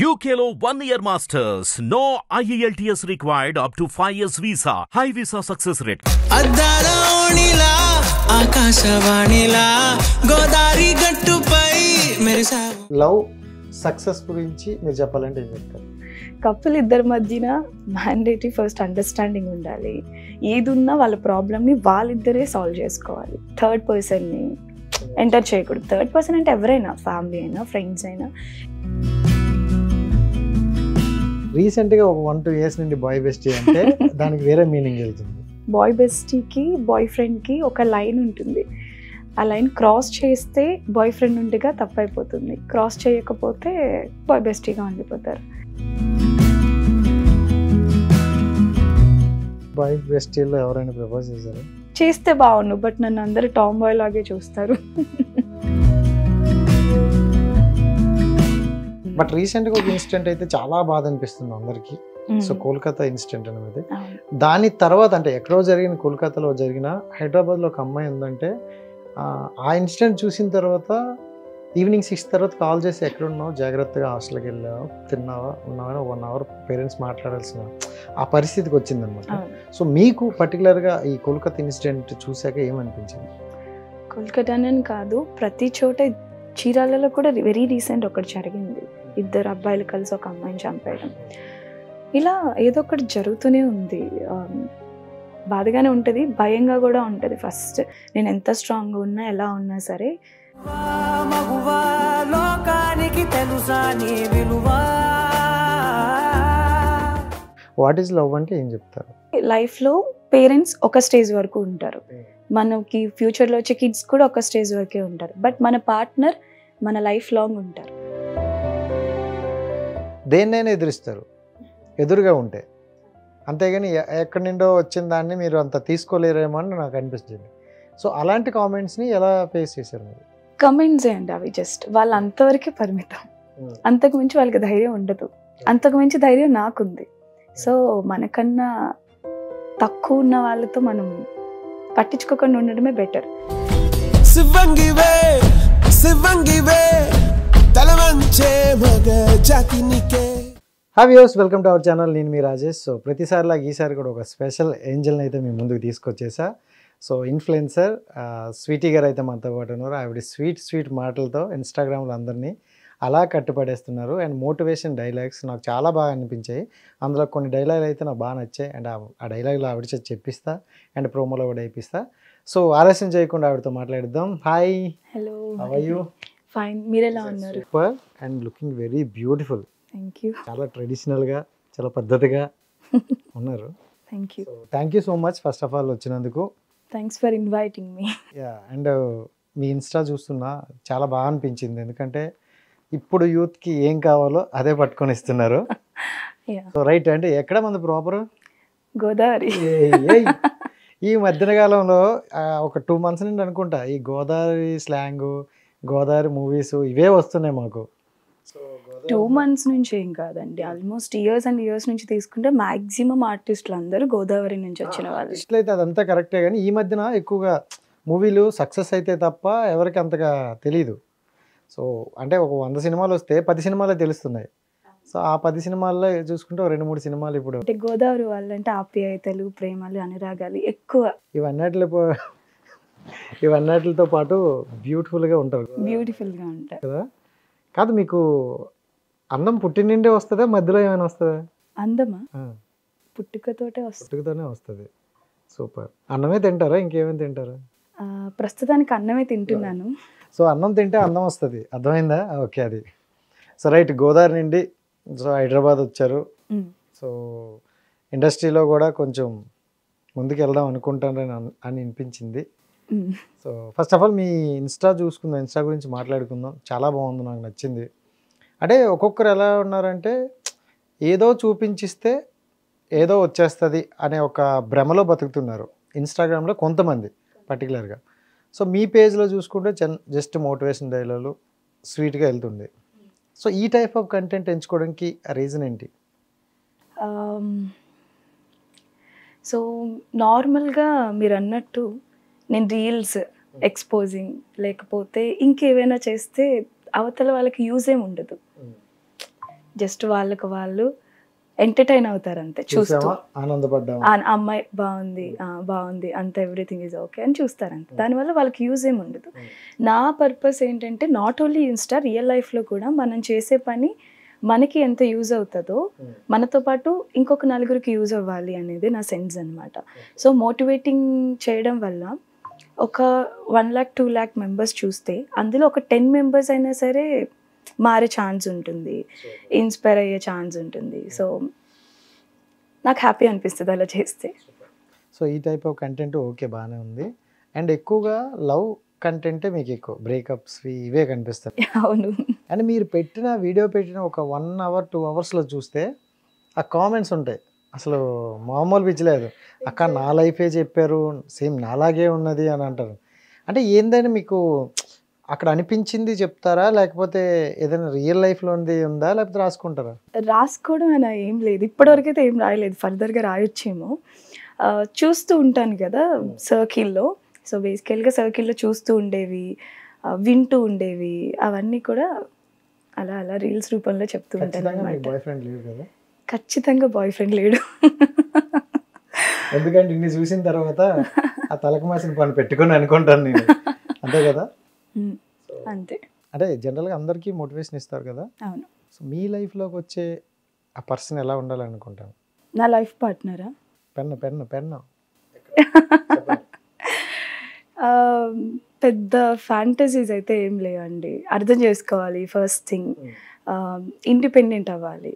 UKLO 1 year masters. No IELTS required up to 5 years visa. High visa success rate. అద్దారోణిలా ఆకాశవాణిలా గోదారి గట్టుపై మెరిసావు. లవ్ సక్సెస్ గురించి మీరు చెప్పాలంటే ఏం చెప్తారు? కపుల్ ఇద్దరి మధ్యన మ్యాండేటరీ ఫస్ట్ అండర్స్టాండింగ్ ఉండాలి. ఏదున్నా వాళ్ళ ప్రాబ్లమ్ని వాళ్ళిద్దరే సాల్వ్ చేసుకోవాలి. థర్డ్ పర్సన్ని ఎంటర్ చేయకూడదు. థర్డ్ పర్సన్ అంటే ఎవరైనా, ఫ్యామిలీ అయినా, ఫ్రెండ్స్ అయినా. రీసెంట్గా ఒక 1-2 years నుండి బాయ్ బెస్టీ అంటే దానికి వేరే మీనింగ్ వెళ్తుంది. బాయ్ బెస్టీకి బాయ్ ఫ్రెండ్కి ఒక లైన్ ఉంటుంది. ఆ లైన్ క్రాస్ చేస్తే బాయ్ ఫ్రెండ్ ఉండిగా తప్పైపోతుంది. క్రాస్ చేయకపోతే బాయ్ బెస్టీగా ఉండిపోతారు. బాయ్ బెస్టీలో ఎవరైనా ప్రపోజ్ చేశారు? చేస్తే బాగుండు, బట్ నన్ను అందరూ టామ్ బాయ్ లాగే చూస్తారు. బట్ రీసెంట్గా ఒక ఇన్సిడెంట్ అయితే చాలా బాధ అనిపిస్తుంది అందరికీ. సో కోల్కతా ఇన్సిడెంట్ అనేది, దాని తర్వాత అంటే ఎక్కడో జరిగిన కోల్కతాలో జరిగిన హైదరాబాద్లో ఒక అమ్మాయి ఉందంటే ఆ ఇన్సిడెంట్ చూసిన తర్వాత ఈవినింగ్ 6 తర్వాత కాల్ చేసి ఎక్కడున్నావు, జాగ్రత్తగా హాస్టల్కి వెళ్ళావు, తిన్నావా, ఉన్నావని 1 hour పేరెంట్స్ మాట్లాడాల్సిన ఆ పరిస్థితికి వచ్చిందనమాట. సో మీకు పర్టికులర్గా ఈ కోల్కతా ఇన్సిడెంట్ చూసాక ఏమనిపించింది? కోల్కతానే కాదు, ప్రతి చోట చీరాలలో కూడా వెరీ రీసెంట్ ఒకటి జరిగింది. 2 అబ్బాయిలు కలిసి ఒక అమ్మాయిని చంపేయడం. ఇలా ఏదో ఒకటి జరుగుతూనే ఉంది. బాధగానే ఉంటుంది, భయంగా కూడా ఉంటుంది. ఫస్ట్ నేను ఎంత స్ట్రాంగ్గా ఉన్నా, ఎలా ఉన్నా సరే. వాట్ ఈస్ లవ్ అంటే ఏం చెప్తారు? లైఫ్లో పేరెంట్స్ ఒక స్టేజ్ వరకు ఉంటారు, మనకి ఫ్యూచర్లో వచ్చే కిడ్స్ కూడా ఒక స్టేజ్ వరకే ఉంటారు. బట్ మన పార్ట్నర్ మన లైఫ్ లాంగ్ ఉంటారు. దేన్నైనా ఎదురిస్తారు ఎదురుగా ఉంటే, అంతేగాని ఎక్కడి నుండో వచ్చిన దాన్ని మీరు అంత తీసుకోలేరేమో అని నాకు అనిపిస్తుంది. సో అలాంటి కామెంట్స్ని ఎలా ఫేస్ చేశారు మీరు? కమెంట్స్ అండి అవి, జస్ట్ వాళ్ళు అంతవరకే పరిమితం. అంతకు మించి వాళ్ళకి ధైర్యం ఉండదు. అంతకు మించి ధైర్యం నాకుంది. సో మనకన్నా తక్కువ ఉన్న వాళ్ళతో మనం పట్టించుకోకుండా ఉండడమే better. Hi viewers, welcome to our channel. నేను మీ రాజేష్. సో ప్రతిసారిలాగా ఈసారి కూడా ఒక స్పెషల్ ఏంజల్ని అయితే మీ ముందుకు తీసుకొచ్చేసా. సో ఇన్ఫ్లుయెన్సర్ స్వీటీ గారు అయితే మనతో పాటు ఉన్నారు. ఆవిడ స్వీట్ మాటలతో ఇన్స్టాగ్రామ్లో అందరినీ అలా కట్టుపడేస్తున్నారు. అండ్ మోటివేషన్ డైలాగ్స్ నాకు చాలా బాగా అనిపించాయి. అందులో కొన్ని డైలాగులు అయితే నాకు బాగా నచ్చాయి. అండ్ ఆ డైలాగులు ఆవిడ చేసి చెప్పిస్తా అండ్ ప్రోమోలో కూడా వేయిస్తా. సో ఆలస్యం చేయకుండా ఆవిడతో మాట్లాడిద్దాం. Hi. Hello, how are you? Fine, మీరు ఎలా ఉన్నారు? Super and looking very beautiful. Thank you. చాలా ట్రెడిషనల్గా, చాలా పద్ధతిగా ఉన్నారు. Thank you. Thank you so much first of all వచ్చినందుకు. Thanks for inviting me. Yeah, and మీ ఇన్స్టా చూస్తున్నా చాలా బాగా అనిపించింది. ఎందుకంటే ఇప్పుడు యూత్కి ఏం కావాలో అదే పట్టుకొని ఇస్తున్నారు. సో రైట్, అంటే ఎక్కడ మంది ప్రాపర్? గోదావరి. ఈ మధ్యన కాలంలో ఒక 2 months నుండి అనుకుంటా ఈ గోదావరి స్లాంగు, గోదావరి మూవీస్ ఇవే వస్తున్నాయి మాకు. 2 months నుంచి ఏం కాదండి, ఆల్మోస్ట్ ఇయర్స్ అండ్ ఇయర్స్ నుంచి తీసుకుంటే మ్యాక్సిమం ఆర్టిస్టులు అందరూ గోదావరి నుంచి వచ్చిన వాళ్ళు. అయితే అదంతా కరెక్టే, కానీ ఈ మధ్యన ఎక్కువగా మూవీలు సక్సెస్ అయితే తప్ప ఎవరికి అంతగా తెలీదు. సో అంటే ఒక 100 సినిమాలు వస్తే 10 సినిమాలే తెలుస్తున్నాయి. సో ఆ 10 సినిమాల్లో చూసుకుంటే 2-3 సినిమాలు ఇప్పుడు. అంటే గోదావరి వాళ్ళంటే ఆప్యాయతలు, ప్రేమలు, అనురాగాలు ఎక్కువ. ఇవన్నిటితో పాటు బ్యూటిఫుల్గా ఉంటారు, బ్యూటిఫుల్గా ఉంటారు కదా. కాదు, మీకు అందం పుట్టిన నుండే వస్తుందా, మధ్యలో ఏమైనా వస్తుందా? అందమా పుట్టుకతోటే వస్తుంది. పుట్టుకతోనే వస్తుంది. సూపర్. అన్నమే తింటారా, ఇంకేమైనా తింటారా? ప్రస్తుతానికి అన్నమే తింటున్నాను. సో అన్నం తింటే అందం వస్తుంది, అర్థమైందా? ఓకే, అది. సో రైట్, గోదావరి నుండి సో హైదరాబాద్ వచ్చారు. సో ఇండస్ట్రీలో కూడా కొంచెం ముందుకు వెళ్దాం అనుకుంటానని అనిపించింది. So first of all me Insta చూసుకుందాం, ఇన్స్టా గురించి మాట్లాడుకుందాం. చాలా బాగుంది, నాకు నచ్చింది. అంటే ఒక్కొక్కరు ఎలా ఉన్నారంటే ఏదో చూపించిస్తే ఏదో వచ్చేస్తుంది అనే ఒక భ్రమలో బతుకుతున్నారు ఇన్స్టాగ్రామ్లో కొంతమంది పర్టికులర్గా. సో మీ పేజ్లో చూసుకుంటే జస్ట్ మోటివేషన్ డైలాగులు స్వీట్గా వెళ్తుంది. సో ఈ టైప్ ఆఫ్ కంటెంట్ ఎంచుకోవడానికి రీజన్ ఏంటి? సో నార్మల్గా మీరు అన్నట్టు నేను రీల్స్ ఎక్స్పోజింగ్ లేకపోతే ఇంకేమైనా చేస్తే అవతల వాళ్ళకి యూజ్ ఏమి ఉండదు. జస్ట్ వాళ్ళకి వాళ్ళు ఎంటర్టైన్ అవుతారు అంతే చూస్తూ. చూసామా ఆనందపడ్డామా అమ్మాయి బాగుంది, బాగుంది, అంత ఎవ్రీథింగ్ ఈజ్ ఓకే అని చూస్తారు అంతే. దానివల్ల వాళ్ళకి యూజ్ ఏమి ఉండదు. నా పర్పస్ ఏంటంటే నాట్ ఓన్లీ ఇన్స్టా, రియల్ లైఫ్లో కూడా మనం చేసే పని మనకి ఎంత యూజ్ అవుతుందో మనతో పాటు ఇంకొక నలుగురికి యూజ్ అవ్వాలి అనేది నా సెన్స్ అనమాట. సో మోటివేటింగ్ చేయడం వల్ల ఒక 1 lakh 2 lakh మెంబర్స్ చూస్తే అందులో ఒక 10 మెంబర్స్ అయినా సరే మారే ఛాన్స్ ఉంటుంది, ఇన్స్పైర్ అయ్యే ఛాన్స్ ఉంటుంది. సో నాకు హ్యాపీ అనిపిస్తుంది అలా చేస్తే. సో ఈ టైప్ ఆఫ్ కంటెంట్ ఓకే బాగానే ఉంది. అండ్ ఎక్కువగా లవ్ కంటెంటే మీకు ఎక్కువ, బ్రేకప్స్ ఇవే కనిపిస్తాయి. అవును. అండ్ మీరు వీడియో పెట్టిన ఒక 1 hour 2 hours చూస్తే ఆ కామెంట్స్ ఉంటాయి, అసలు మామూలు పిచ్చలేదు. అక్క నా లైఫే చెప్పారు, సేమ్ నాలాగే ఉన్నది అని అంటారు. అంటే ఏందని మీకు అక్కడ అనిపించింది చెప్తారా, లేకపోతే ఏదైనా రియల్ లైఫ్లో ఉందా, లేకపోతే రాసుకుంటారా? రాసుకోవడం అలా ఏం లేదు, ఇప్పటివరకు అయితే ఏం రాయలేదు. ఫర్దర్గా రాయొచ్చేమో. చూస్తూ ఉంటాను కదా సర్కిల్లో. సో బేసికల్గా సర్కిల్లో చూస్తూ ఉండేవి, వింటూ ఉండేవి, అవన్నీ కూడా అలా అలా రీల్స్ రూపంలో చెప్తూ ఉంటాను అనమాట. బాయ్ ఫ్రెండ్ లేడు కదా? ఖచ్చితంగా బాయ్ ఫ్రెండ్ లేడు. ఎందుకంటే ఇన్ని చూసిన తర్వాత ఆ తలకు మాసిన పని పెట్టుకొని అనుకుంటాను నేను, అంతే కదా? అంతే. అంటే జనరల్గా అందరికీ మోటివేషన్ ఇస్తారు కదా. అవును. సో మీ లైఫ్లోకి వచ్చే ఆ పర్సన్ ఎలా ఉండాలనుకుంటాను? నా లైఫ్ పార్ట్నరా? పెన్ను పెద్ద ఫ్యాంటసీస్ అయితే ఏం లేవండి. అర్థం చేసుకోవాలి ఫస్ట్ థింగ్, ఇండిపెండెంట్ అవ్వాలి,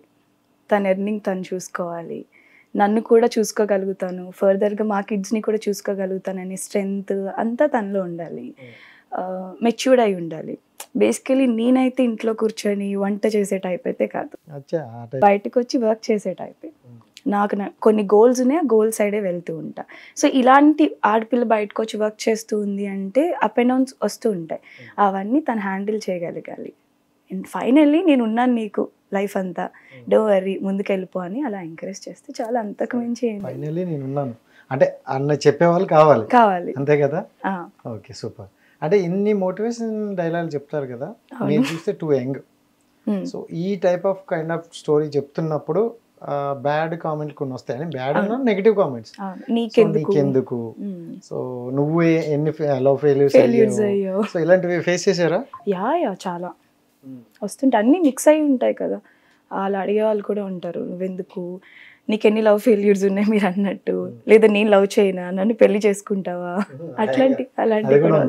తన ఎర్నింగ్ తను చూసుకోవాలి, నన్ను కూడా చూసుకోగలుగుతాను, ఫర్దర్గా మా కిడ్స్ని కూడా చూసుకోగలుగుతానని స్ట్రెంగ్త్ అంతా తనలో ఉండాలి, మెచ్యూర్డ్ అయి ఉండాలి. బేసికలీ నేనైతే ఇంట్లో కూర్చొని వంట చేసే టైప్ అయితే కాదు, బయటకు వచ్చి వర్క్ చేసే టైపే. నాకు కొన్ని గోల్స్ ఉన్నాయి, ఆ గోల్ సైడే వెళ్తూ ఉంటా. సో ఇలాంటి ఆడపిల్ల బయటకు వచ్చి వర్క్ చేస్తూ ఉంది అంటే అప్ అండ్ డౌన్స్ వస్తూ ఉంటాయి, అవన్నీ తను హ్యాండిల్ చేయగలగాలి. అండ్ ఫైనల్లీ నేను ఉన్నాను నీకు లైఫ్ అంతా, డో వరీ ముందుకెళ్ళిపో అని అలా ఎంకరేజ్ చేస్తే చాలా, అంతకు మించి ఫైనల్లీ నేను ఉన్నాను అంటే అన్న చెప్పేవాళ్ళు కావాలి, అంతే కదా? Okay, super. అంటే ఇన్ని మోటివేషన్ డైలాగ్ చెప్తారు కదా, నేను చూస్తే టూ యంగ్. సో ఈ type of kind of story చెప్తున్నప్పుడు బ్యాడ్ కామెంట్లు కొన్ని వస్తాయి, అని బ్యాడ్ నెగిటివ్ కామెంట్స్, నీకెందుకు, సో నువ్వు ఎన్ని లవ్ ఫెయిల్యూర్స్ అయ్యో, సో ఇలాంటివి ఫేస్ చేశారా? యా చాలా వస్తుంటాయి, అన్నీ మిక్స్ అయి ఉంటాయి కదా. వాళ్ళు అడిగే వాళ్ళు కూడా ఉంటారు, నువ్వెందుకు, నీకెన్ని లవ్ ఫెయిల్యూర్స్ ఉన్నాయి మీరు అన్నట్టు, లేదా నేను లవ్ చేయనా, నన్ను పెళ్లి చేసుకుంటావా, అలాంటివి కూడా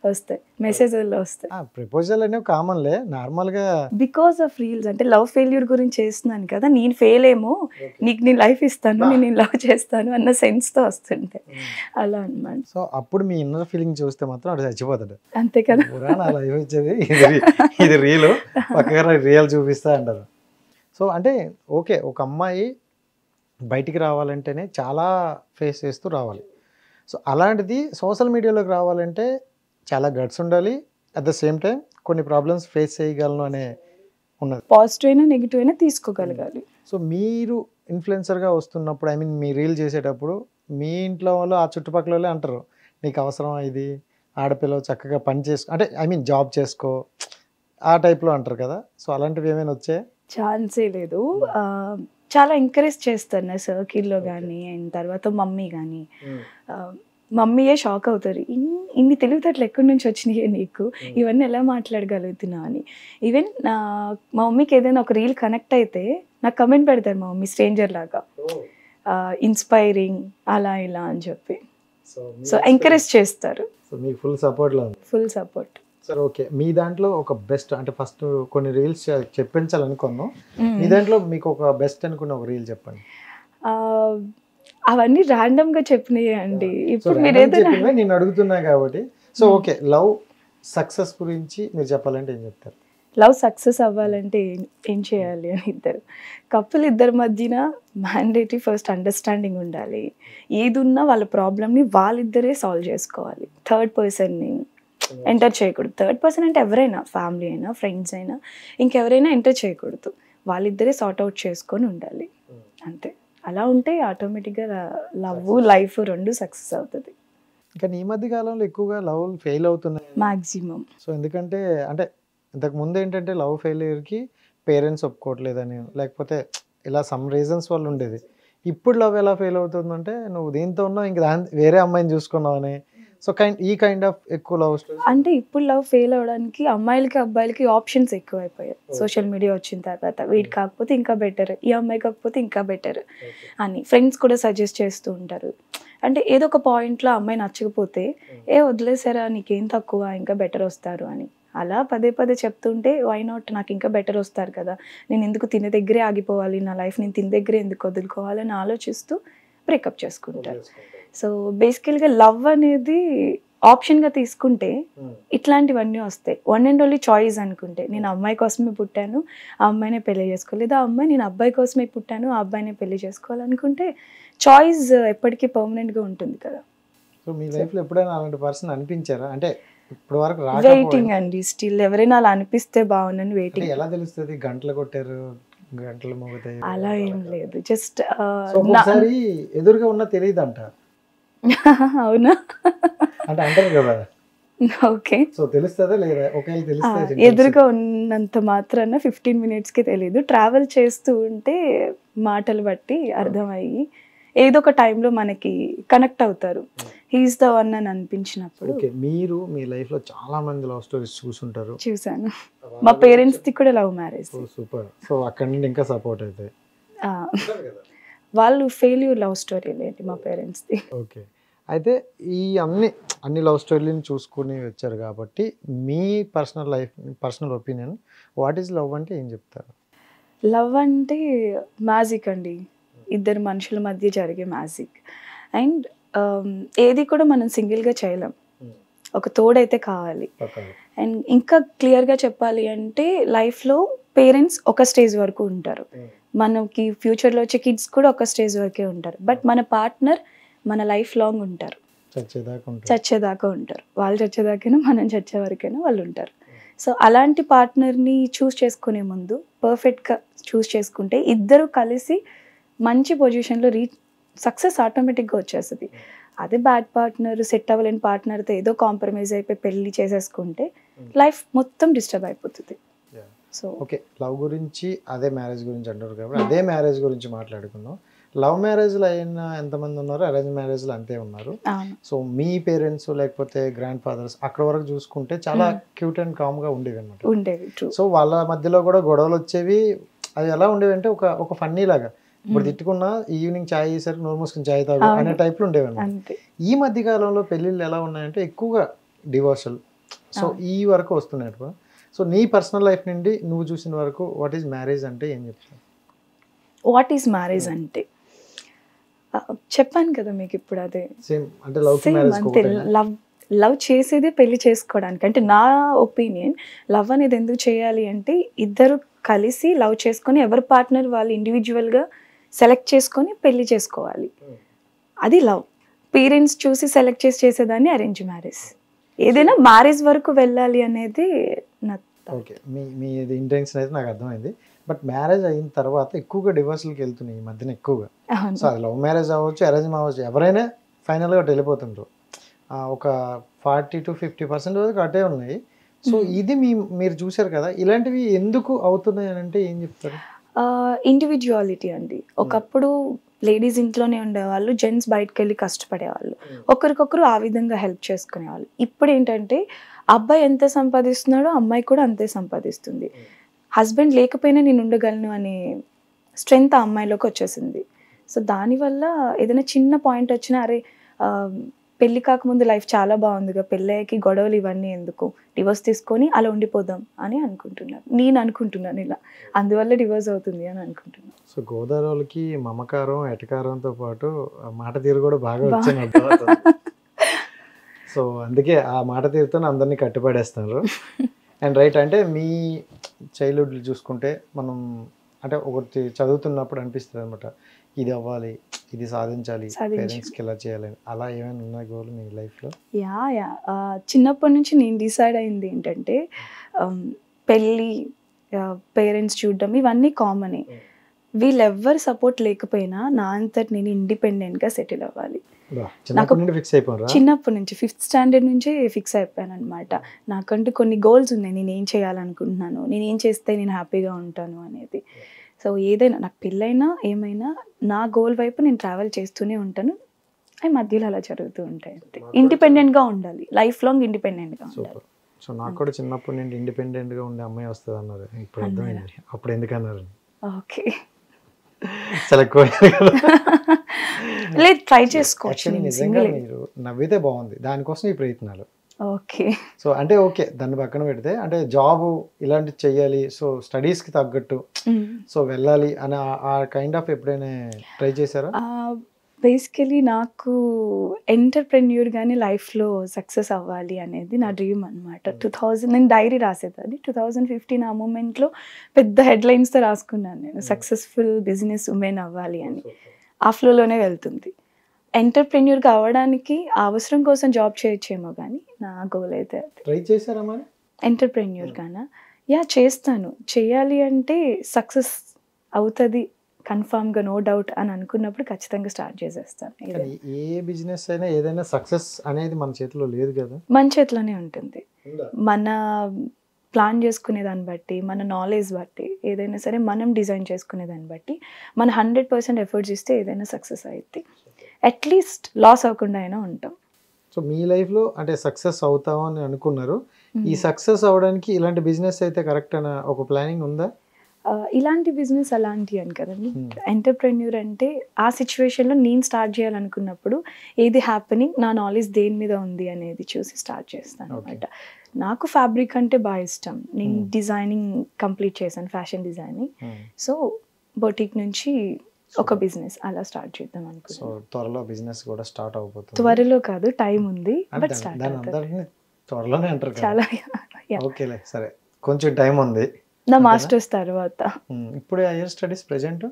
వస్తాయి, మెసేజ్లో వస్తాయి. ప్రపోజల్ అనేవి కామన్లే నార్మల్గా, బికాస్ ఆఫ్ రీల్స్. అంటే లవ్ ఫెయిల్యూర్ గురించి చేస్తున్నాను కదా, నేను ఫెయిల్ ఏమో, నీకు నేను లైఫ్ ఇస్తాను, నేను లవ్ చేస్తాను అన్న సెన్స్తో వస్తుంటాయి, అలా అనమాట. సో అప్పుడు మీ ఇన్నర్ ఫీలింగ్ చూస్తే మాత్రం అది చచ్చిపోతాడు, అంతే కదా. లైఫ్ వచ్చేది ఇది రీల్, పక్కగా రియల్ చూపిస్తా అంటారు. సో అంటే ఓకే, ఒక అమ్మాయి బయటికి రావాలంటేనే చాలా ఫేస్ చేస్తూ రావాలి. సో అలాంటిది సోషల్ మీడియాలోకి రావాలంటే చాలా గట్స్ ఉండాలి, అట్ ద సేమ్ టైం కొన్ని ప్రాబ్లమ్స్ ఫేస్ చేయగలను అనే ఉన్నది, పాజిటివ్ అయినా నెగిటివ్ అయినా తీసుకోగలగాలి. సో మీరు ఇన్ఫ్లుయెన్సర్గా వస్తున్నప్పుడు, ఐ మీన్ మీ రీల్ చేసేటప్పుడు మీ ఇంట్లో వాళ్ళు ఆ చుట్టుపక్కల వాళ్ళే అంటారు, నీకు అవసరం ఇది, ఆడపిల్ల చక్కగా పని చేసుకో, అంటే ఐ మీన్ జాబ్ చేసుకో, ఆ టైప్లో అంటారు కదా. సో అలాంటివి ఏమైనా వచ్చాయి? ఛాన్సే లేదు. చాలా ఎంకరేజ్ చేస్తారు నా సర్కిల్లో కానీ, అండ్ తర్వాత మమ్మీ కానీ. మమ్మీయే షాక్ అవుతారు, ఇన్ని తెలివితేటలు ఎక్కడి నుంచి వచ్చినాయి నీకు, ఇవన్నీ ఎలా మాట్లాడగలుగుతున్నావు అని. ఈవెన్ మా మమ్మీకి ఏదైనా ఒక రీల్ కనెక్ట్ అయితే నాకు కమెంట్ పెడతారు మా మమ్మీ, స్ట్రేంజర్ లాగా, ఇన్స్పైరింగ్ అలా ఇలా అని చెప్పి. సో ఎంకరేజ్ చేస్తారు, ఫుల్ సపోర్ట్. సరే ఓకే, మీ దాంట్లో ఒక బెస్ట్, అంటే ఫస్ట్ కొన్ని రీల్స్ చెప్పించాలనుకున్నాం, మీ దాంట్లో మీకు ఒక బెస్ట్ అనుకున్న ఒక రీల్ చెప్పండి. అవన్నీ ర్యాండమ్ గా చెప్పినాయి అండి, ఇప్పుడు మీరు నేను అడుగుతున్నా కాబట్టి. సో ఓకే, లవ్ సక్సెస్ గురించి మీరు చెప్పాలంటే ఏం చెప్తారు? లవ్ సక్సెస్ అవ్వాలంటే ఏం చేయాలి అని, ఇద్దరి మధ్యన మ్యాండేటరీ ఫస్ట్ అండర్స్టాండింగ్ ఉండాలి. ఏది ఉన్నా వాళ్ళ ప్రాబ్లమ్ని వాళ్ళిద్దరే సాల్వ్ చేసుకోవాలి, థర్డ్ పర్సన్ని ఎంటర్ చేయకూడదు. థర్డ్ పర్సన్ అంటే ఎవరైనా, ఫ్యామిలీ అయినా, ఫ్రెండ్స్ అయినా, ఇంకెవరైనా ఎంటర్ చేయకూడదు, వాళ్ళిద్దరే సార్ట్ అవుట్ చేసుకొని ఉండాలి, అంతే. అలా ఉంటే ఆటోమేటిక్గా లవ్ లైఫ్ రెండు సక్సెస్ అవుతుంది. కానీ ఈ మధ్య కాలంలో ఎక్కువగా లవ్ ఫెయిల్ అవుతున్నాయి మ్యాక్సిమం. సో ఎందుకంటే అంటే ఇంతకు ముందు ఏంటంటే లవ్ ఫెయిల్యూర్కి పేరెంట్స్ ఒప్పుకోవట్లేదని, లేకపోతే ఇలా సమ్ రీజన్స్ వల్ల ఉండేది. ఇప్పుడు లవ్ ఎలా ఫెయిల్ అవుతుందంటే నువ్వు దీంతో ఉన్నావు, ఇంక వేరే అమ్మాయిని చూసుకున్నావని. సో ఈ కైండ్ ఆఫ్ ఎక్కువ లవ్ స్టోరీ. అంటే ఇప్పుడు లవ్ ఫెయిల్ అవడానికి అమ్మాయిలకి అబ్బాయిలకి ఆప్షన్స్ ఎక్కువైపోయాయి సోషల్ మీడియా వచ్చిన తర్వాత. వీడి కాకపోతే ఇంకా బెటర్, ఈ అమ్మాయి కాకపోతే ఇంకా బెటర్ అని ఫ్రెండ్స్ కూడా సజెస్ట్ చేస్తూ ఉంటారు. అంటే ఏదో ఒక పాయింట్లో అమ్మాయి నచ్చకపోతే వదిలేసారా నీకేం తక్కువ, ఇంకా బెటర్ వస్తారు అని అలా పదే పదే చెప్తుంటే వై నాట్, నాకు ఇంకా బెటర్ వస్తారు కదా, నేను ఎందుకు తినే దగ్గరే ఆగిపోవాలి, నా లైఫ్ నేను తినే దగ్గరే ఎందుకు వదులుకోవాలని ఆలోచిస్తూ బ్రేకప్ చేసుకుంటారు. సో బేసికల్గా లవ్ అనేది ఆప్షన్గా తీసుకుంటే ఇట్లాంటివన్నీ వస్తాయి. వన్ అండ్ ఓన్లీ చాయిస్ అనుకుంటే నేను అమ్మాయి కోసమే పుట్టాను, ఆ అమ్మాయినే పెళ్లి చేసుకోలేదు, ఆ అమ్మాయి నేను అబ్బాయి కోసమే పుట్టాను, ఆ అబ్బాయినే పెళ్లి చేసుకోవాలనుకుంటే చాయిస్ ఎప్పటికీ పర్మనెంట్గా ఉంటుంది కదా. సో మీ లైఫ్లో ఎప్పుడైనా అలాంటి పర్సన్ అనిపించారా? అంటే ఇప్పుడు వరకు వెయిటింగ్ అండి, స్టిల్ ఎవరైనా అలా అనిపిస్తే బాగుందని వెయిటింగ్. ఎలా తెలుస్తుంది? గంటలు కొట్టారు, గంటలు మోగుతాయి, అలా ఏం లేదు, జస్ట్ ఒకసారి ఎదురుగా ఉన్నా తెలియదు అంట. అవునా? అంటే అంటారు కదా. ఓకే, సో తెలుస్తుందా లేదా? ఒకవేళ తెలిస్తే ఎదురుగా ఉన్నంత మాత్రాన 15 minutesకి తెలియదు. ట్రావెల్ చేస్తూ ఉంటే మాటలు బట్టి అర్థమయ్యి ఏదో ఒక టైంలో మనకి కనెక్ట్ అవుతారు, హీఈస్ ద వన్ అని అనిపించినప్పుడు. ఓకే, మీరు మీ లైఫ్లో చాలా మంది లవ్ స్టోరీస్ చూసుంటారు. చూసాను, మా పేరెంట్స్ది కూడా లవ్ మ్యారేజ్. సూపర్. సో అక్కడి నుండి ఇంకా సపోర్ట్ అవుతాయి. వాళ్ళు ఫెయిల్యూర్ లవ్ స్టోరీ లేండి మా పేరెంట్స్ది. ఓకే, అయితే ఈ అన్ని లవ్ స్టోరీలను చూసుకుని వచ్చారు కాబట్టి మీ personal opinion, what is love అంటే ఏం చెప్తారు? లవ్ అంటే మ్యాజిక్ అండి, ఇద్దరు మనుషుల మధ్య జరిగే మ్యాజిక్. అండ్ ఏది కూడా మనం సింగిల్గా చేయలేం, ఒక తోడైతే కావాలి. అండ్ ఇంకా క్లియర్గా చెప్పాలి అంటే లైఫ్లో పేరెంట్స్ ఒక స్టేజ్ వరకు ఉంటారు, మనకి ఫ్యూచర్లో వచ్చే కిడ్స్ కూడా ఒక స్టేజ్ వరకే ఉంటారు. బట్ మన పార్ట్నర్ మన లైఫ్ లాంగ్ ఉంటారు, చచ్చేదాకా ఉంటారు. వాళ్ళు చచ్చేదాకైనా మనం చచ్చే వరకైనా వాళ్ళు ఉంటారు. సో అలాంటి పార్ట్నర్ని చూస్ చేసుకునే ముందు పర్ఫెక్ట్గా చూస్ చేసుకుంటే ఇద్దరు కలిసి మంచి పొజిషన్లో సక్సెస్ ఆటోమేటిక్గా వచ్చేస్తుంది. అదే బ్యాడ్ పార్ట్నర్, సెట్ అవ్వలేని పార్ట్నర్తో ఏదో కాంప్రమైజ్ అయిపోయి పెళ్లి చేసేసుకుంటే లైఫ్ మొత్తం డిస్టర్బ్ అయిపోతుంది. సో ఓకే, లవ్ గురించి అదే మ్యారేజ్ గురించి అంటారు కాబట్టి అదే మ్యారేజ్ గురించి మాట్లాడుకుందాం. లవ్ మ్యారేజ్లో అయినా ఎంతమంది ఉన్నారు, అరేంజ్ మ్యారేజ్లో అంతే ఉన్నారు. సో మీ పేరెంట్స్ లేకపోతే గ్రాండ్ ఫాదర్స్ అక్కడ వరకు చూసుకుంటే చాలా క్యూట్ అండ్ కామ్గా ఉండేవి అనమాట. సో వాళ్ళ మధ్యలో కూడా గొడవలు వచ్చేవి. అవి ఎలా ఉండేవి అంటే ఒక ఫన్నీ లాగా, ఇప్పుడు తిట్టుకున్నా ఈవినింగ్ ఛాయ్ చేసరికి నోరు మూసుకుని ఛాయ్ తాగు అనే టైప్లో ఉండేవి అనమాట. ఈ మధ్య కాలంలో పెళ్ళిళ్ళు ఎలా ఉన్నాయంటే ఎక్కువగా డివోర్సల్. సో ఈ వరకు వస్తున్నాయి. సో నీ పర్సనల్ లైఫ్ నుండి నువ్వు చూసిన వరకు వాట్ ఈజ్ మ్యారేజ్ అంటే ఏం చెప్తావు? వాట్ ఈజ్ మ్యారేజ్ అంటే చెప్పాను కదా మీకు ఇప్పుడు, అదే సేమ్ అంటే లవ్ లవ్ చేసేదే పెళ్లి చేసుకోవడానికి. అంటే నా ఒపీనియన్, లవ్ అనేది ఎందుకు చేయాలి అంటే ఇద్దరు కలిసి లవ్ చేసుకొని ఎవరి పార్ట్నర్ వాళ్ళు ఇండివిజువల్గా సెలెక్ట్ చేసుకొని పెళ్లి చేసుకోవాలి, అది లవ్. పేరెంట్స్ చూసి సెలెక్ట్ చేసేదాన్ని అరేంజ్ మ్యారేజ్. ఏదైనా మ్యారేజ్ వరకు వెళ్ళాలి అనేది నా. ఓకే, మీ ఇంటెన్షన్ అయితే నాకు అర్థమైంది. బట్ మ్యారేజ్ అయిన తర్వాత ఎక్కువగా డివోర్స్లకి వెళ్తున్నాయి ఈ మధ్యన ఎక్కువగా. సో అది లవ్ మ్యారేజ్ అవ్వచ్చు, అరేంజ్ అవ్వచ్చు, ఎవరైనా ఫైనల్గా అటు వెళ్ళిపోతుంటారు. ఒక 40 to 50% వరకు అటే ఉన్నాయి. సో ఇది మీరు చూసారు కదా, ఇలాంటివి ఎందుకు అవుతున్నాయి అని అంటే ఏం చెప్తారు? ఇండివిజువాలిటీ అండి. ఒకప్పుడు లేడీస్ ఇంట్లోనే ఉండేవాళ్ళు, జెంట్స్ బయటకు వెళ్ళి కష్టపడేవాళ్ళు, ఒకరికొకరు ఆ విధంగా హెల్ప్ చేసుకునేవాళ్ళు. ఇప్పుడు ఏంటంటే అబ్బాయి ఎంత సంపాదిస్తున్నాడో అమ్మాయి కూడా అంతే సంపాదిస్తుంది. హస్బెండ్ లేకపోయినా నేను ఉండగలను అనే స్ట్రెంగ్త్ ఆ అమ్మాయిలోకి వచ్చేసింది. సో దానివల్ల ఏదైనా చిన్న పాయింట్ వచ్చినా అరే పెళ్ళి కాకముందు లైఫ్ చాలా బాగుందిగా, పెళ్ళయ్యాకి గొడవలు ఇవన్నీ ఎందుకు, డివోర్స్ తీసుకొని అలా ఉండిపోదాం అని నేను అనుకుంటున్నాను ఇలా, అందువల్ల డివోర్స్ అవుతుంది అని అనుకుంటున్నాను. సో గోదావరికి మమకారం ఎటకారంతో పాటు మాట తీరు కూడా బాగా వచ్చింది. సో అందుకే ఆ మాట తీరుతో అందరినీ కట్టుపడేస్తున్నారు. అండ్ రైట్, అంటే మీ చైల్డ్హుడ్ చూసుకుంటే మనం అంటే ఒకటి చదువుతున్నప్పుడు అనిపిస్తుంది అనమాట, ఇది అవ్వాలి, ఇది సాధించాలి, పేరెంట్స్కి ఇలా చేయాలని. అలా ఏమైనా ఉన్నాయి గోల్ మీ లైఫ్లో? యా చిన్నప్పటి నుంచి నేను డిసైడ్ అయింది ఏంటంటే పెళ్ళి, పేరెంట్స్ చూడడం ఇవన్నీ కామనే. వీళ్ళెవ్వరు సపోర్ట్ లేకపోయినా నా అంతటి నేను ఇండిపెండెంట్గా సెటిల్ అవ్వాలి. చిన్నప్పటి నుండి ఫిక్స్ అయిపోయారా? చిన్నప్పటి నుంచి 5th స్టాండర్డ్ నుంచే ఫిక్స్ అయిపోయాను అనమాట. నాకంటూ కొన్ని గోల్స్ ఉన్నాయి, నేను ఏం చేయాలనుకుంటున్నాను, నేను ఏం చేస్తే నేను హ్యాపీగా ఉంటాను అనేది. సో ఏదైనా నాకు పెళ్ళైనా ఏమైనా నా గోల్ వైపు నేను ట్రావెల్ చేస్తూనే ఉంటాను. అవి మధ్యలో అలా జరుగుతూ ఉంటాయి. ఇండిపెండెంట్గా ఉండాలి, లైఫ్ లాంగ్ ఇండిపెండెంట్గా ఉండాలి. సో నాకు కూడా చిన్నప్పటి నుండి ఇండిపెండెంట్గా ఉండే అమ్మాయి వస్తుంది అన్నారు, ఇప్పుడు అర్థమైంది. అప్పుడు ఎందుకన్నారు? ఓకే, సెలెక్ట్ లేదు ట్రై చేసుకోవచ్చు. నిజంగా మీరు నవ్వితే బాగుంది, దానికోసం ఈ ప్రయత్నాలు. ఓకే, సో అంటే ఓకే, దాన్ని పక్కన పెడితే అంటే జాబ్ ఇలాంటివి చెయ్యాలి, సో స్టడీస్కి తగ్గట్టు సో వెళ్ళాలి అని ఆ కైండ్ ఆఫ్ ఎప్పుడైనా ట్రై చేశారా? బేసికలీ నాకు ఎంటర్ప్రెన్యూర్గానే లైఫ్లో సక్సెస్ అవ్వాలి అనేది నా డ్రీమ్ అనమాట. 2000 నేను డైరీ రాసేది, 2015 ఆ మూమెంట్లో పెద్ద హెడ్లైన్స్తో రాసుకున్నాను నేను, సక్సెస్ఫుల్ బిజినెస్ ఉమెన్ అవ్వాలి అని. ఆ ఫ్లోలోనే వెళ్తుంది. ఎంటర్ప్రెన్యూర్గా అవ్వడానికి ఆ అవసరం కోసం జాబ్ చేయొచ్చేమో, కానీ నా గోల్ అయితే అది. ట్రై చేశారా మరి ఎంటర్ప్రెన్యూర్గానా? యా చేస్తాను. చేయాలి అంటే సక్సెస్ అవుతుంది కన్ఫామ్గా, నో డౌట్ అని అనుకున్నప్పుడు ఖచ్చితంగా స్టార్ట్ చేసేస్తాను. ఏ బిజినెస్ అయినా ఏదైనా సక్సెస్ అనేది మన చేతిలో లేదు కదా, మన చేతిలోనే ఉంటుంది. మన ప్లాన్ చేసుకునే దాన్ని బట్టి, మన నాలెడ్జ్ బట్టి, ఏదైనా సరే మనం డిజైన్ చేసుకునే దాన్ని బట్టి మన 100% ఎఫర్ట్స్ ఇస్తే ఏదైనా సక్సెస్ అవుతుంది. అట్లీస్ట్ లాస్ అవ్వకుండా అయినా ఉంటాం. సో మీ లైఫ్లో అంటే సక్సెస్ అవుతామని అనుకున్నారు, ఈ సక్సెస్ అవ్వడానికి ఇలాంటి బిజినెస్ అయితే కరెక్ట్ అన్న ఒక ప్లానింగ్ ఉందా? ఇలాంటి బిజినెస్ అలాంటి అని కదండి. ఎంటర్ప్రెన్యూర్ అంటే ఆ సిచ్యువేషన్లో నేను స్టార్ట్ చేయాలనుకున్నప్పుడు ఏది హ్యాపెనింగ్, నా నాలెడ్జ్ దేని మీద ఉంది అనేది చూసి స్టార్ట్ చేస్తాను అనమాట. నాకు ఫ్యాబ్రిక్ అంటే బాగా ఇష్టం. నేను డిజైనింగ్ కంప్లీట్ చేశాను, ఫ్యాషన్ డిజైనింగ్. సో బొటిక్ నుంచి ఒక బిజినెస్ అలా స్టార్ట్ చేద్దాం అనుకుంటున్నాను. త్వరలో బిజినెస్ కూడా స్టార్ట్ అవబోతుంది. త్వరలో కాదు, టైం ఉంది, బట్ స్టార్ట్ అవుతుంది త్వరలోనే అంటారు చాలా. ఓకేలే, సరే కొంచెం టైం ఉంది. నా మాస్టర్స్ తర్వాత. ఇప్పుడు హైయర్ స్టడీస్ ప్రెజెంట్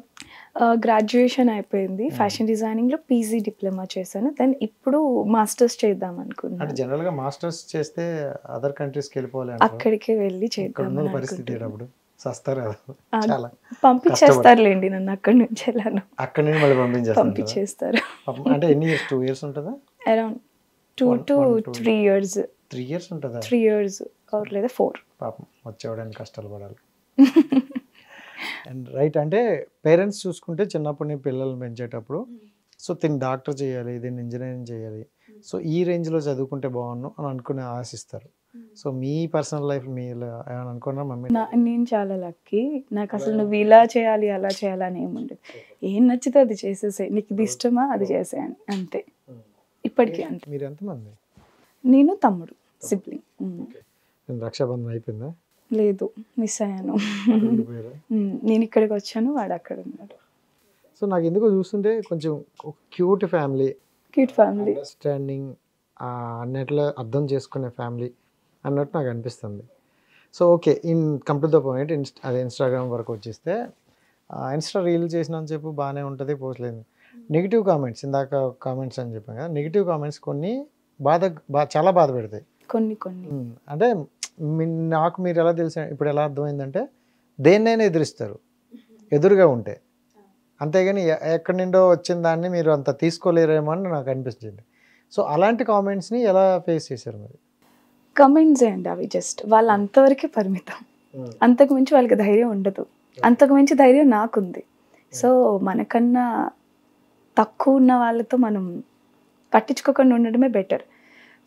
గ్రాడ్యుయేషన్ అయిపోయింది, ఫ్యాషన్ డిజైనింగ్ లో పీజీ డిప్లొమా చేశాను. దెన్ ఇప్పుడు మాస్టర్స్ చేద్దాం అనుకున్నాను. అంటే జనరల్ గా మాస్టర్స్ చేస్తే అదర్ కంట్రీస్ కి వెళ్ళిపోవాలి, అక్కడికి వెళ్ళి చేద్దాం పరిస్థితి అప్పుడు సస్తారు చాలా పంపించేస్తారులేండి నన్ను, అక్కడి నుంచి వెళ్ళాను, అక్కడి నుంచి మళ్ళీ పంపించేస్తారు. అంటే ఎన్ని ఇయర్స్? 2 years ఉంటుందా? Around 2 to 3 years. 3 years ఉంటుందా? 3 years లేదా 4. పాపం వచ్చేవాడానికి కష్టాలు పడాలి. అండ్ రైట్, అంటే పేరెంట్స్ చూసుకుంటే చిన్నప్పటి పిల్లల్ని పెంచేటప్పుడు సో దీన్ని డాక్టర్ చేయాలి, దీన్ని ఇంజనీరింగ్ చేయాలి, సో ఈ రేంజ్లో చదువుకుంటే బాగున్నాను అని అనుకుని ఆశిస్తారు. సో మీ పర్సనల్ లైఫ్ మీరు ఏమైనా అనుకున్నా? మమ్మీ నేను చాలా లక్కీ, నాకు అసలు నువ్వు ఇలా చేయాలి అలా చేయాలని ఏముండదు. ఏం నచ్చితే అది చేసేసే, నీకు ఇది ఇష్టమా అది చేసేయని, అంతే. ఇప్పటికీ అంతే. మీరు ఎంతమంది? నేను తమ్ముడు, సిబ్లింగ్. రక్షాబంధన్ అయిపోయిందా? లేదు, మిస్ అయ్యాను. నేను ఇక్కడికి వచ్చాను, వాడు అక్కడ ఉన్నాడు. సో నాకు ఎందుకో చూస్తుంటే కొంచెం క్యూట్ ఫ్యామిలీ, అండర్స్టాండింగ్ అన్నట్లు అర్థం చేసుకునే ఫ్యామిలీ అన్నట్టు నాకు అనిపిస్తుంది. So okay, come to the point. అదే ఇన్స్టాగ్రామ్ వరకు వచ్చేస్తే ఇన్స్టా రీల్ చేసినంత చెప్పు బాగానే ఉంటుంది, పోస్ట్లేదు. నెగిటివ్ కామెంట్స్, ఇందాక కామెంట్స్ అని చెప్పాను కదా, నెగిటివ్ కామెంట్స్ కొన్ని చాలా బాధ పెడతాయి. కొన్ని అంటే నాకు మీరు ఎలా తెలుసు, ఇప్పుడు ఎలా అర్థమైందంటే దేన్నైనా ఎదురిస్తారు ఎదురుగా ఉంటే, అంతేగాని ఎక్కడి నుండో వచ్చిన దాన్ని మీరు అంత తీసుకోలేరేమో అని నాకు అనిపించింది. సో అలాంటి కామెంట్స్ని ఎలా ఫేస్ చేశారు మరి? కమెంట్స్ అండి అవి జస్ట్ వాళ్ళ అంతవరకే పరిమితం, అంతకు మించి వాళ్ళకి ధైర్యం ఉండదు. అంతకు మించి ధైర్యం నాకుంది. సో మనకన్నా తక్కువ ఉన్న వాళ్ళతో మనం పట్టించుకోకుండా ఉండడమే బెటర్.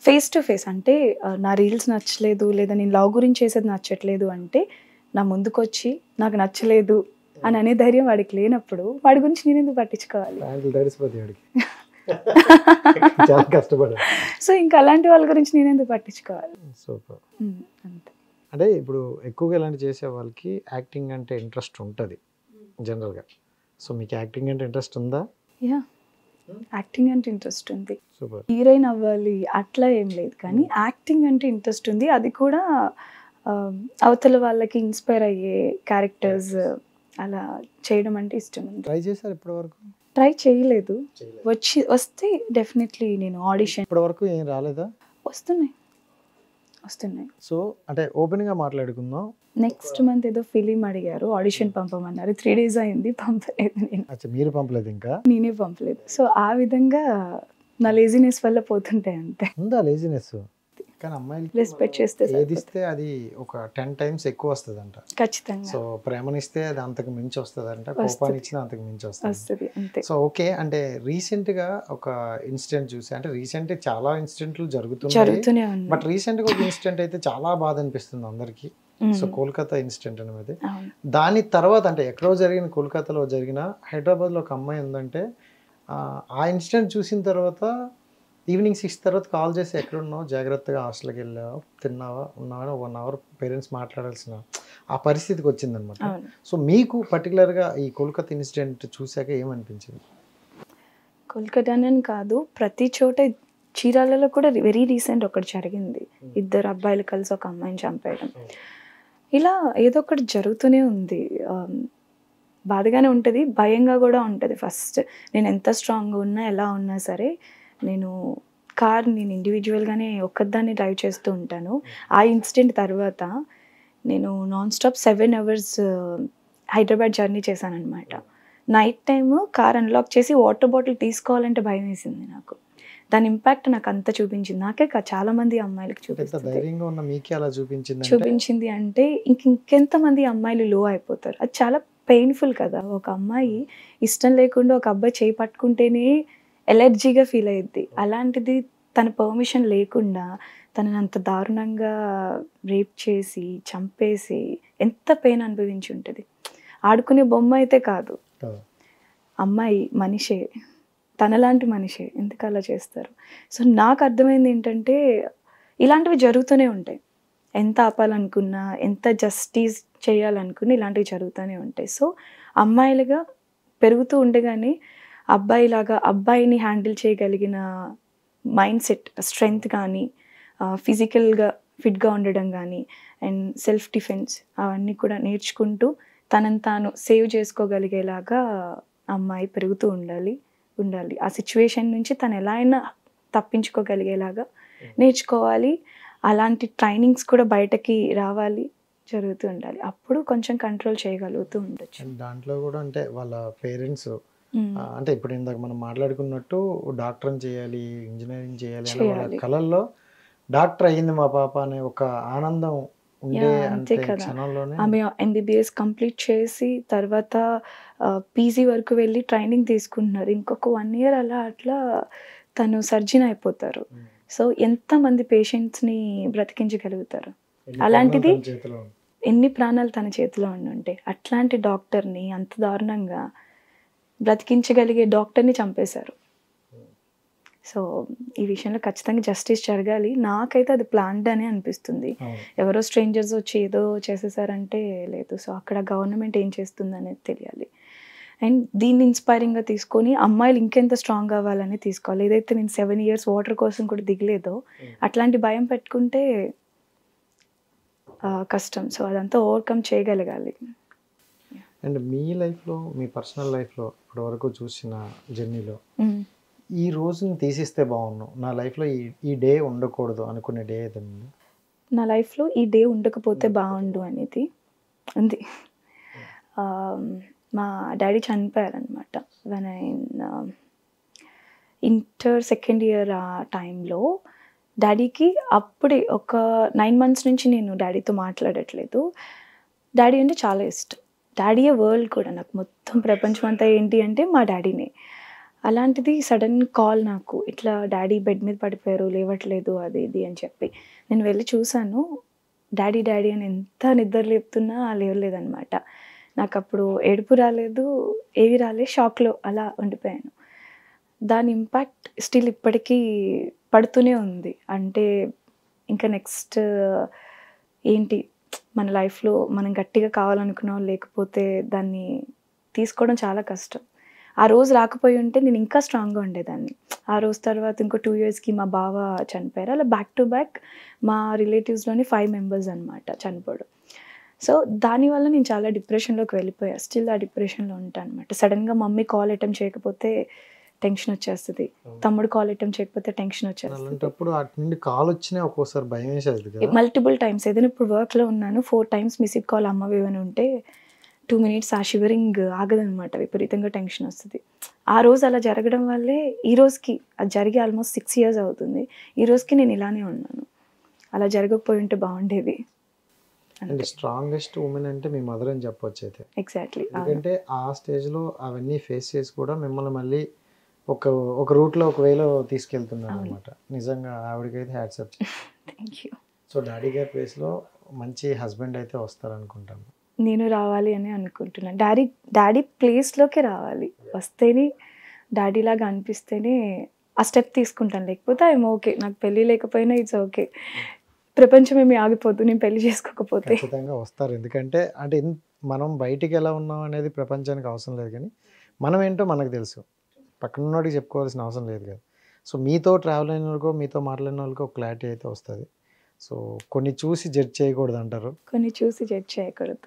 ఫేస్ టు ఫేస్ అంటే నా రీల్స్ నచ్చలేదు లేదా నేను లవ్ గురించి చేసేది నచ్చట్లేదు అంటే నా ముందుకు వచ్చి నాకు నచ్చలేదు అని అనే ధైర్యం వాడికి లేనప్పుడు వాడి గురించి నేను ఎందుకు పట్టించుకోవాలి? చాలా కష్టపడాలి. సో ఇంకా అలాంటి వాళ్ళ గురించి నేను ఎందుకు పట్టించుకోవాలి? సూపర్. అంతే. అంటే ఇప్పుడు ఎక్కువగా ఇలాంటి చేసే వాళ్ళకి యాక్టింగ్ అంటే ఇంట్రెస్ట్ ఉంటుంది జనరల్గా. సో మీకు యాక్టింగ్ అంటే ఇంట్రెస్ట్ ఉందా? యా, యాక్టింగ్ అంటే ఇంట్రెస్ట్ ఉంది. హీరోయిన్ అవ్వాలి అట్లా ఏం లేదు, కానీ యాక్టింగ్ అంటే ఇంట్రెస్ట్ ఉంది. అది కూడా అవతల వాళ్ళకి ఇన్స్పైర్ అయ్యే క్యారెక్టర్స్ అలా చేయడం అంటే ఇష్టం ఉంది. ట్రై చేశారు ఇప్పటి వరకు? ట్రై చేయలేదు, వస్తే డెఫినెట్లీ నేను ఆడిషన్. ఇప్పటి వరకు ఏం రాలేదా? వస్తున్నాయి. సో అంటే ఓపెన్గా మాట్లాడుకుందాం. నెక్స్ట్ మంత్ ఏదో ఫిలిం అడిగారు, ఆడిషన్ పంపమన్నారు. 3 days అయింది, పంపలేదు. నేను మీరు పంపలేదు? ఇంకా నేనే పంపలేదు. సో ఆ విధంగా నా లేజినెస్ వల్ల పోతుంటాయి అంతే. ఉందా లేజినెస్? కానీ అమ్మాయిలకి రెస్పెక్ట్ చేస్తే ఏది ఇస్తే అది ఒక 10 టైమ్స్ ఎక్కువ వస్తుందంట. ఖచ్చితంగా సో ప్రేమనిస్తే అది అంతకు మించి వస్తుందంట, కోపాన్ని ఇచ్చినా అంతకు మించి వస్తుంది అంతే. సో ఓకే, అంటే రీసెంట్ గా ఒక ఇన్సిడెంట్ చూసి, అంటే రీసెంట్ చాలా ఇన్సిడెంట్లు జరుగుతున్నాయి, బట్ రీసెంట్ గా ఒక ఇన్సిడెంట్ అయితే చాలా బాధ అనిపిస్తుంది అందరికి. సో కోల్కతా ఇన్సిడెంట్ అనేది, దాని తర్వాత అంటే ఎక్కడో జరిగిన కోల్కతాలో జరిగిన హైదరాబాద్లో ఒక అమ్మాయి ఉందంటే ఆ ఇన్సిడెంట్ చూసిన తర్వాత ఈవినింగ్ 6 తర్వాత కాల్ చేసి ఎక్కడున్నావు, జాగ్రత్తగా హాస్టల్కి వెళ్ళావా, తిన్నావా, ఉన్నావా, 1 అవర్ పేరెంట్స్ మాట్లాడాల్సిన ఆ పరిస్థితికి వచ్చిందనమాట. సో మీకు పర్టికులర్గా ఈ కోల్కతా ఇన్సిడెంట్ చూశాక ఏమనిపించింది? కోల్కతానే కాదు, ప్రతి చోట చీరాలలో కూడా వెరీ రీసెంట్ ఒకటి జరిగింది. 2 అబ్బాయిలు కలిసి ఒక అమ్మాయిని చంపేయడం. ఇలా ఏదో ఒకటి జరుగుతూనే ఉంది. బాధగానే ఉంటుంది, భయంగా కూడా ఉంటుంది. ఫస్ట్ నేను ఎంత స్ట్రాంగ్గా ఉన్నా ఎలా ఉన్నా సరే, నేను ఇండివిజువల్గానే ఒక్కదాన్ని డ్రైవ్ చేస్తూ ఉంటాను. ఆ ఇన్సిడెంట్ తర్వాత నేను non stop 7 hours Hyderabad journey చేశాను అనమాట. నైట్ టైము కార్ అన్లాక్ చేసి వాటర్ బాటిల్ తీసుకోవాలంటే భయం వేసింది నాకు. దాని ఇంపాక్ట్ నాకు అంత చూపించింది. నాకే చాలా మంది అమ్మాయిలకి చూపించింది అంటే ఇంకెంతమంది అమ్మాయిలు లో అయిపోతారు. అది చాలా పెయిన్ఫుల్ కదా. ఒక అమ్మాయి ఇష్టం లేకుండా ఒక అబ్బాయి చేయి పట్టుకుంటేనే ఎలర్జీగా ఫీల్ అయ్యిద్ది. అలాంటిది తన పర్మిషన్ లేకుండా తనని అంత దారుణంగా రేప్ చేసి చంపేసి ఎంత పెయిన్ అనుభవించి ఉంటుంది. ఆడుకునే బొమ్మ అయితే కాదు, అమ్మాయి మనిషే, తనలాంటి మనిషే. ఎందుకు అలా చేస్తారు? సో నాకు అర్థమైంది ఏంటంటే ఇలాంటివి జరుగుతూనే ఉంటాయి. ఎంత ఆపాలనుకున్నా, ఎంత జస్టిస్ చేయాలనుకున్నా ఇలాంటివి జరుగుతూనే ఉంటాయి. సో అమ్మాయిలుగా పెరుగుతూ ఉండగానే అబ్బాయిలాగా అబ్బాయిని హ్యాండిల్ చేయగలిగిన మైండ్ సెట్, స్ట్రెంగ్త్ కానీ, ఫిజికల్గా ఫిట్గా ఉండడం కానీ, అండ్ సెల్ఫ్ డిఫెన్స్ అవన్నీ కూడా నేర్చుకుంటూ తనని తాను సేవ్ చేసుకోగలిగేలాగా అమ్మాయి పెరుగుతూ ఉండాలి. ఆ సిచ్యువేషన్ నుంచి తను ఎలా అయినా తప్పించుకోగలిగేలాగా నేర్చుకోవాలి. అలాంటి ట్రైనింగ్స్ కూడా బయటకి రావాలి, జరుగుతూ ఉండాలి. అప్పుడు కొంచెం కంట్రోల్ చేయగలుగుతూ ఉండొచ్చు. దాంట్లో కూడా అంటే వాళ్ళ పేరెంట్స్ అంటే ఇప్పుడు ఇందాక మనం మాట్లాడుకున్నట్టు డాక్టర్ చేయాలి, ఇంజనీరింగ్ చేయాలి, వాళ్ళ కళల్లో డాక్టర్ అయ్యింది మా పాప అనే ఒక ఆనందం అంతే కదా. ఆమె MBBS కంప్లీట్ చేసి తర్వాత PG వరకు వెళ్ళి ట్రైనింగ్ తీసుకుంటున్నారు. ఇంకొక 1 year అట్లా తను సర్జన్ అయిపోతారు. సో ఎంతమంది పేషెంట్స్ని బ్రతికించగలుగుతారు? అలాంటిది ఎన్ని ప్రాణాలు తన చేతిలో ఉండుంటే అట్లాంటి డాక్టర్ని అంత దారుణంగా బ్రతికించగలిగే డాక్టర్ని చంపేశారు. సో ఈ విషయంలో ఖచ్చితంగా జస్టిస్ జరగాలి. నాకైతే అది ప్లాన్డ్ అని అనిపిస్తుంది. ఎవరో స్ట్రేంజర్స్ వచ్చి ఏదో చేసేసారంటే లేదు. సో అక్కడ గవర్నమెంట్ ఏం చేస్తుంది అనేది తెలియాలి. అండ్ దీన్ని ఇన్స్పైరింగ్గా తీసుకొని అమ్మాయిలు ఇంకెంత స్ట్రాంగ్ అవ్వాలని తీసుకోవాలి. ఏదైతే నేను 7 years వాటర్ కోసం కూడా దిగలేదో అట్లాంటి భయం పెట్టుకుంటే కష్టం. సో అదంతా ఓవర్కమ్ చేయగలగాలి. అండ్ మీ లైఫ్లో, మీ పర్సనల్ లైఫ్లో ఇప్పటి వరకు చూసిన జర్నీలో ఈ రోజుని తీసిస్తే బాగున్నాను, నా లైఫ్లో ఈ డే ఉండకూడదు అనుకునే డే ఏదన్నా? నా లైఫ్లో ఈ డే ఉండకపోతే బాగుండు అనేది ఉంది. మా డాడీ చనిపోయారనమాట. వెన్ ఇంటర్ 2nd year ఆ టైంలో డాడీకి అప్పుడే ఒక 9 months నుంచి నేను డాడీతో మాట్లాడట్లేదు. డాడీ అంటే చాలా ఇష్టం. డాడీయే వరల్డ్ కూడా నాకు. మొత్తం ప్రపంచం అంతా ఏంటి అంటే మా డాడీనే. అలాంటిది సడన్ కాల్ నాకు, ఇట్లా డాడీ బెడ్ మీద పడిపోయారు, లేవట్లేదు, అది ఇది అని చెప్పి. నేను వెళ్ళి చూశాను. డాడీ అని ఎంత నిద్ర లేపుతున్నా లేవలేదనమాట. నాకు అప్పుడు ఏడుపు రాలేదు, ఏవి రాలేదు, షాక్లో అలా ఉండిపోయాను. దాని ఇంపాక్ట్ స్టిల్ ఇప్పటికీ పడుతూనే ఉంది. అంటే ఇంకా నెక్స్ట్ ఏంటి మన లైఫ్లో మనం గట్టిగా కావాలనుకున్నాం, లేకపోతే దాన్ని తీసుకోవడం చాలా కష్టం. ఆ రోజు రాకపోయి ఉంటే నేను ఇంకా స్ట్రాంగ్గా ఉండేదాన్ని. ఆ రోజు తర్వాత ఇంకో 2 yearsకి మా బావ చనిపోయారు. అలా బ్యాక్ టు బ్యాక్ మా రిలేటివ్స్లోని 5 members అనమాట చనిపోవడం. సో దానివల్ల నేను చాలా డిప్రెషన్లోకి వెళ్ళిపోయా. స్టిల్ ఆ డిప్రెషన్లో ఉంటాను అనమాట. సడన్గా మమ్మీ కాల్ అటెంప్ట్ చేయకపోతే టెన్షన్ వచ్చేస్తుంది, తమ్ముడు కాల్ అటెంప్ట్ చేయకపోతే టెన్షన్ వచ్చేస్తుంది. కాల్ వచ్చినా ఒక్కోసారి భయం వేసేది. Multiple times. ఏదైనా ఇప్పుడు వర్క్లో ఉన్నాను, 4 times మిస్డ్ కాల్ అమ్మవి అని ఉంటే 2 minutes ఆ షివరింగ్ ఆగదనమాట, విపరీతంగా టెన్షన్ వస్తుంది. ఆ రోజు అలా జరగడం వల్లే ఈ రోజుకి అది జరిగి ఆల్మోస్ట్ 6 years అవుతుంది. ఈ రోజుకి నేను ఇలానే ఉన్నాను. అలా జరగకపోయి ఉంటే బాగుండేది. అండ్ స్ట్రాంగెస్ట్ ఉమెన్ అంటే మీ మదర్ అని చెప్పొచ్చు అయితే. ఎగ్జాక్ట్లీ. ఎందుకంటే ఆ స్టేజ్లో అవన్నీ ఫేస్ చేసి కూడా మిమ్మల్ని మళ్ళీ ఒక రూట్లో ఒక వేలో తీసుకెళ్తున్నారు అనమాట. నిజంగా ఆవిడకైతే hats off. Thank you. So daddy గారి ప్లేస్లో మంచి హస్బెండ్ అయితే వస్తారనుకుంటాను. నేను రావాలి అని అనుకుంటున్నాను. డాడీ ప్లేస్లోకి రావాలి, వస్తేనే డాడీ లాగా అనిపిస్తేనే ఆ స్టెప్ తీసుకుంటాను. లేకపోతే ఐఎమ్ ఓకే, నాకు పెళ్ళి లేకపోయినా ఇట్స్ ఓకే. ప్రపంచం ఏమి ఆగిపోద్దు నేను పెళ్లి చేసుకోకపోతే. ఖచ్చితంగా వస్తారు. ఎందుకంటే అంటే మనం బయటికి ఎలా ఉన్నాం అనేది ప్రపంచానికి అవసరం లేదు, కానీ మనం ఏంటో మనకు తెలుసు. పక్కన ఉన్నోడికి చెప్పుకోవాల్సిన అవసరం లేదు కదా. సో మీతో ట్రావెల్ అయిన వాళ్ళకో మీతో మాట్లాడిన వాళ్ళకో ఒక క్లారిటీ అయితే వస్తుంది. సో కొన్ని చూసి జడ్జ్ చేయకూడదు అంటారు. కొన్ని చూసి జడ్జ్ చేయకూడదు.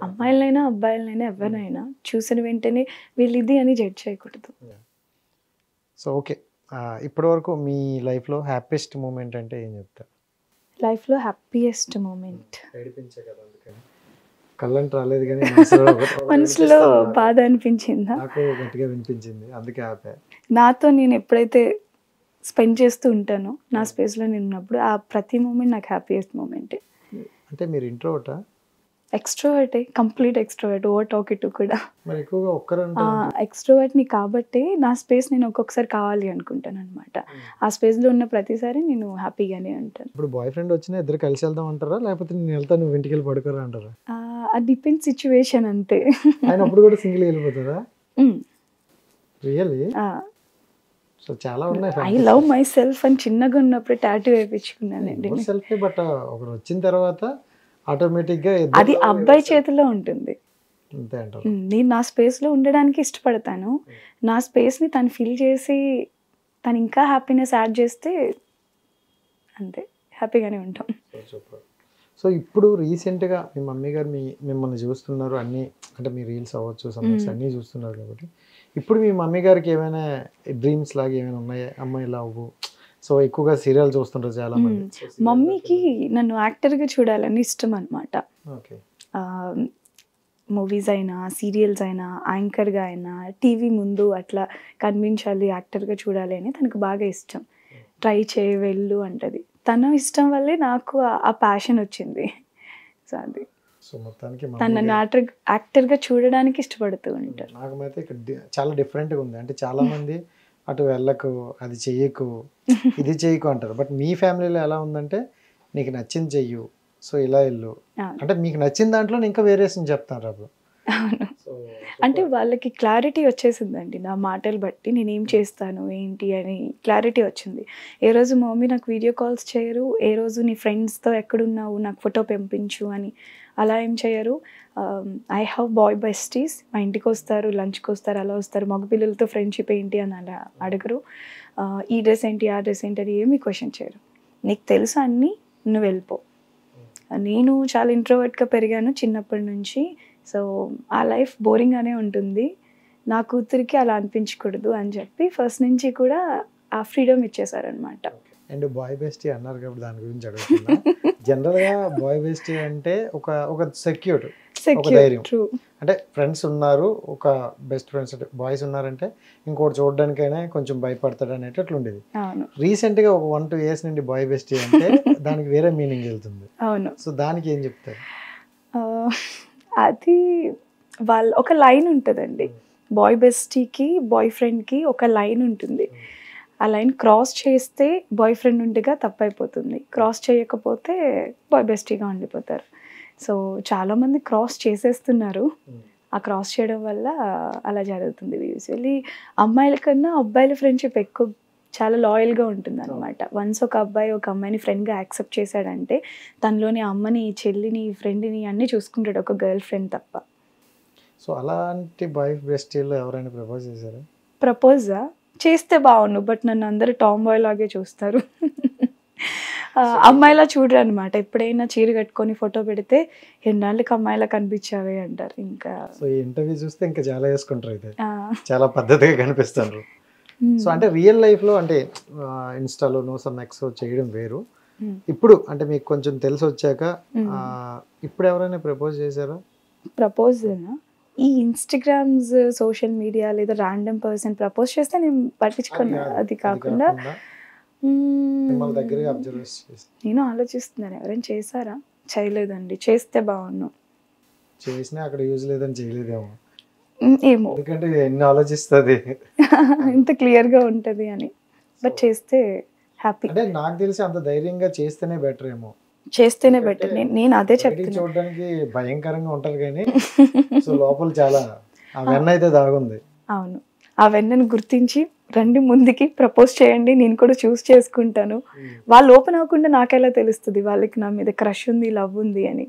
అమ్మాయిలైనా అబ్బాయిలైనా ఎవరినైనా చూసిన వెంటనే వీళ్ళు ఇది అని జడ్జ్ చేయకూడదు. సో ఓకే, ఇప్పటి వరకు మీ లైఫ్లో హ్యాపీయెస్ట్ మూమెంట్ అంటే ఏం చెప్తారు? లైఫ్లో హ్యాపీయెస్ట్ మూమెంట్ ఏడిపించే కదా, అందుకని కళ్ళంట రాలేదు కానీ మనసులో బాధ అనిపించిందా? నాకు గట్టిగా వినిపించింది, అందుకే ఆపా. నాతో నేను ఎప్పుడైతే స్పెండ్ చేస్తూ ఉంటానో నా స్పేస్లో నేను ఉన్నప్పుడు ఆ ప్రతి మూమెంట్ నాకు హ్యాపీయెస్ట్ మూమెంటే. అంటే మీరు ఇంట్రోవర్టా? ఎక్స్ట్రోవర్టే, కంప్లీట్ ఎక్స్ట్రోవర్ట్. ఓవర్ టాకిటివ్ కూడా. మరి ఎక్కువగా ఒక్కరంటే ఎక్స్ట్రోవర్ట్ని కాబట్టి నా స్పేస్ నేను ఒక్కొక్కసారి కావాలి అనుకుంటాను అనమాట. ఆ స్పేస్లో ఉన్న ప్రతిసారి నేను హ్యాపీగానే ఉంటాను. ఇప్పుడు బాయ్ ఫ్రెండ్ వచ్చినా ఇద్దరు కలిసి వెళ్దాం అంటారా, లేకపోతే నేను వెళ్తా నువ్వు ఇంటికి వెళ్ళి పడుకోరా అంటారా? అది డిపెండ్ సిచ్యువేషన్ అంతే. ఆయన అప్పుడు కూడా సింగిల్ వెళ్ళిపోతారా? రియల్లీ? సో చాలా ఉన్నాయి. ఐ లవ్ మై సెల్ఫ్ అని చిన్నగా ఉన్నప్పుడు టాటూ వేయించుకున్నానండి. సెల్ఫీ, బట్ ఒకరు వచ్చిన తర్వాత ఆటోమేటిక్గా అది అబ్బాయి చేతిలో ఉంటుంది. అంతే అంటారు. నేను నా స్పేస్లో ఉండడానికి ఇష్టపడతాను. నా స్పేస్ని తను ఫిల్ చేసి తను ఇంకా హ్యాపీనెస్ యాడ్ చేస్తే అంతే, హ్యాపీగానే ఉంటాం. సో ఇప్పుడు రీసెంట్గా మీ మమ్మీ గారు మిమ్మల్ని చూస్తున్నారు, అన్నీ అంటే మీ రీల్స్ అవ్వచ్చు, సబ్జెక్ట్స్ అన్నీ చూస్తున్నారు కాబట్టి ఇప్పుడు మీ మమ్మీ గారికి ఏమైనా డ్రీమ్స్ లాగా ఏమైనా ఉన్నాయా? అమ్మాయి లవ్, సో ఎక్కువగా సీరియల్ చూస్తుంటారు చాలా మంది. మమ్మీకి నన్ను యాక్టర్గా చూడాలని ఇష్టం అనమాట. ఓకే. మూవీస్ అయినా సీరియల్స్ అయినా యాంకర్గా అయినా టీవీ ముందు అట్లా కనిపించాలి, యాక్టర్గా చూడాలి అని తనకు బాగా ఇష్టం. ట్రై చేయి వెళ్ళు అంటది. తన ఇష్టం వల్లే నాకు ఆ ప్యాషన్ వచ్చింది. సో అది సో మొత్తానికి తను నన్ను యాక్టర్గా చూడడానికి ఇష్టపడుతూ ఉంటారు. నాకు అయితే ఇక్కడ చాలా డిఫరెంట్గా ఉంది. అంటే చాలా మంది అటు వెళ్ళకు, అది చెయ్యకు, ఇది చెయ్యకు అంటారు. బట్ మీ ఫ్యామిలీలో ఎలా ఉందంటే నీకు నచ్చింది చెయ్యు, సో ఇలా వెళ్ళు అంటే మీకు నచ్చిన దాంట్లో ఇంకా వేరియేషన్ చెప్తారు అప్పుడు. అవును, అంటే వాళ్ళకి క్లారిటీ వచ్చేసిందండి నా మాటలు బట్టి నేనేం చేస్తాను ఏంటి అని క్లారిటీ వచ్చింది. ఏ రోజు మమ్మీ నాకు వీడియో కాల్స్ చేయరు, ఏ రోజు నీ ఫ్రెండ్స్తో ఎక్కడున్నావు నాకు ఫోటో పంపించు అని అలా ఏం చేయరు. ఐ హ్యావ్ బాయ్ బెస్టీస్, మా ఇంటికి వస్తారు, లంచ్కి వస్తారు, అలా వస్తారు. మగ పిల్లలతో ఫ్రెండ్షిప్ ఏంటి అని అలా అడగరు. ఈ డ్రెస్ ఏంటి ఆ డ్రెస్ ఏంటి అని ఏమీ క్వశ్చన్ చేయరు. నీకు తెలుసు అన్నీ, నువ్వు వెళ్ళిపో. నేను చాలా ఇంట్రోవర్ట్గా పెరిగాను చిన్నప్పటి నుంచి. సో ఆ లైఫ్ బోరింగ్గానే ఉంటుంది, నా కూతురికి అలా అనిపించకూడదు అని చెప్పి ఫస్ట్ నుంచి కూడా ఆ ఫ్రీడమ్ ఇచ్చేసారనమాట. అండ్ బాయ్ బెస్టీ అన్నారు కాబట్టి దాని గురించి అడుగుతున్నా. జనరల్గా బాయ్ బెస్టీ అంటే ఒక సెక్యూర్, ఒక ధైర్యం. అంటే ఫ్రెండ్స్ ఉన్నారు, ఒక బెస్ట్ ఫ్రెండ్స్ అంటే బాయ్స్ ఉన్నారంటే ఇంకోటి చూడడానికైనా కొంచెం భయపడతాడు అనేటట్లు ఉండేది. రీసెంట్గా ఒక 1-2 years నుండి బాయ్ బెస్టీ అంటే దానికి వేరే మీనింగ్ వెళ్తుంది. అవును. సో దానికి ఏం చెప్తారు? అది ఒక లైన్ ఉంటుందండి. బాయ్ బెస్టీకి బాయ్ ఫ్రెండ్కి ఒక లైన్ ఉంటుంది. ఆ లైన్ క్రాస్ చేస్తే బాయ్ ఫ్రెండ్ ఉండగా తప్పైపోతుంది, క్రాస్ చేయకపోతే బాయ్ బెస్టీగా ఉండిపోతారు. సో చాలామంది క్రాస్ చేసేస్తున్నారు. ఆ క్రాస్ చేయడం వల్ల అలా జరుగుతుంది. యూజువల్లీ అమ్మాయిల కన్నా అబ్బాయిల ఫ్రెండ్షిప్ ఎక్కువ చాలా లాయల్గా ఉంటుంది అనమాట. వన్స్ ఒక అబ్బాయి ఒక అమ్మాయిని ఫ్రెండ్గా యాక్సెప్ట్ చేశాడంటే తనలోని అమ్మని, చెల్లిని, ఫ్రెండ్ని అన్నీ చూసుకుంటాడు, ఒక గర్ల్ ఫ్రెండ్ తప్ప. సో అలాంటి బాయ్ బెస్టీలో ఎవరైనా ప్రపోజ్ చేశారా? ప్రపోజా చేస్తే బాగుండు, బట్ నన్ను అందరూ టామ్ బాయ్ లాగే చూస్తారు. అమ్మాయిలా చూడరు అనమాట. ఎప్పుడైనా చీర కట్టుకొని ఫోటో పెడితే ఎన్నాళ్ళకి అమ్మాయిలా కనిపించావే అంటారు. ఇంకా సో ఈ ఇంటర్వ్యూ చూస్తే ఇంకా చాలా వేసుకుంటారు, అయితే చాలా పద్ధతిగా కనిపిస్తారు. సో అంటే రియల్ లైఫ్లో అంటే ఇన్స్టాలోనో సమ్ ఎక్స్ చేయడం వేరు. ఇప్పుడు అంటే మీకు కొంచెం తెలిసి వచ్చాక ఇప్పుడు ఎవరైనా ప్రపోజ్ చేశారా? ప్రపోజనా ఈ ఇన్స్టాగ్రామ్స్, సోషల్ మీడియా లేదా ర్యాండమ్ పర్సన్ ప్రపోజ్ చేస్తే నేను పట్టించుకున్నా. అది కాకుండా మిమ్మల్ని దగ్గరగా అబ్జర్వ్ చేసి నేను ఆలోచిస్తున్నాను, ఎవరైనా చేశారా? చేయలేదండి. చేస్తే బాగున్నాను. చేసినా అక్కడ యూజ్ లేదని చేయలేదేమో, ఏమో ఎందుకంటే ఎన్ని ఆలోచిస్తుంది. ఇంత క్లియర్గా ఉంటుంది అని. బట్ చేస్తే హ్యాపీ. అంటే నాకు తెలిసి అంత ధైర్యంగా చేస్తేనే బెటర్ ఏమో. చేస్తేనే బెటర్. నేను అదే బయటికి చెప్తున్నా. చూడడానికి భయంకరంగా ఉంటారు కానీ సో లోపల చాలా ఆ వెన్న అయితే దాగుంది. అవును, ఆ వెన్నను గుర్తించి రండి ముందుకి, ప్రపోజ్ చేయండి, నేను కూడా చూస్ చేసుకుంటాను. వాళ్ళు ఓపెన్ అవ్వకుండా నాకెలా తెలుస్తుంది వాళ్ళకి నా మీద క్రష్ ఉంది, లవ్ ఉంది అని.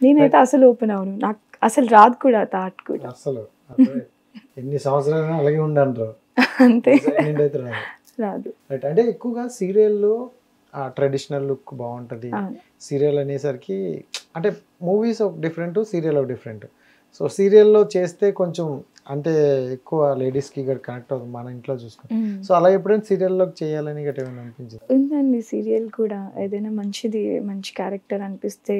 నేనైతే అసలు ఓపెన్ అవ్వను. నాకు అసలు రాదు కూడా థాట్ కూడా. అసలు ఎన్ని సంవత్సరాలు అలాగే ఉండంటారు. అంతే, అయితే రాదు. రాదు. రైట్. అంటే ఎక్కువగా సీరియల్లో ట్రెడిషనల్ లుక్ బాగుంటుంది. సీరియల్ అనేసరికి అంటే మూవీస్ ఒక డిఫరెంట్, సీరియల్ ఒక డిఫరెంట్. సో సీరియల్లో చేస్తే కొంచెం అంటే ఎక్కువ లేడీస్కి ఇక్కడ కనెక్ట్ అవుతుంది మన ఇంట్లో చూసుకుంటే. సో అలా ఎప్పుడైనా సీరియల్లోకి చేయాలని గట్రా ఏమైనా అనిపించింది? ఉందండి, సీరియల్ కూడా ఏదైనా మంచిది, మంచి క్యారెక్టర్ అనిపిస్తే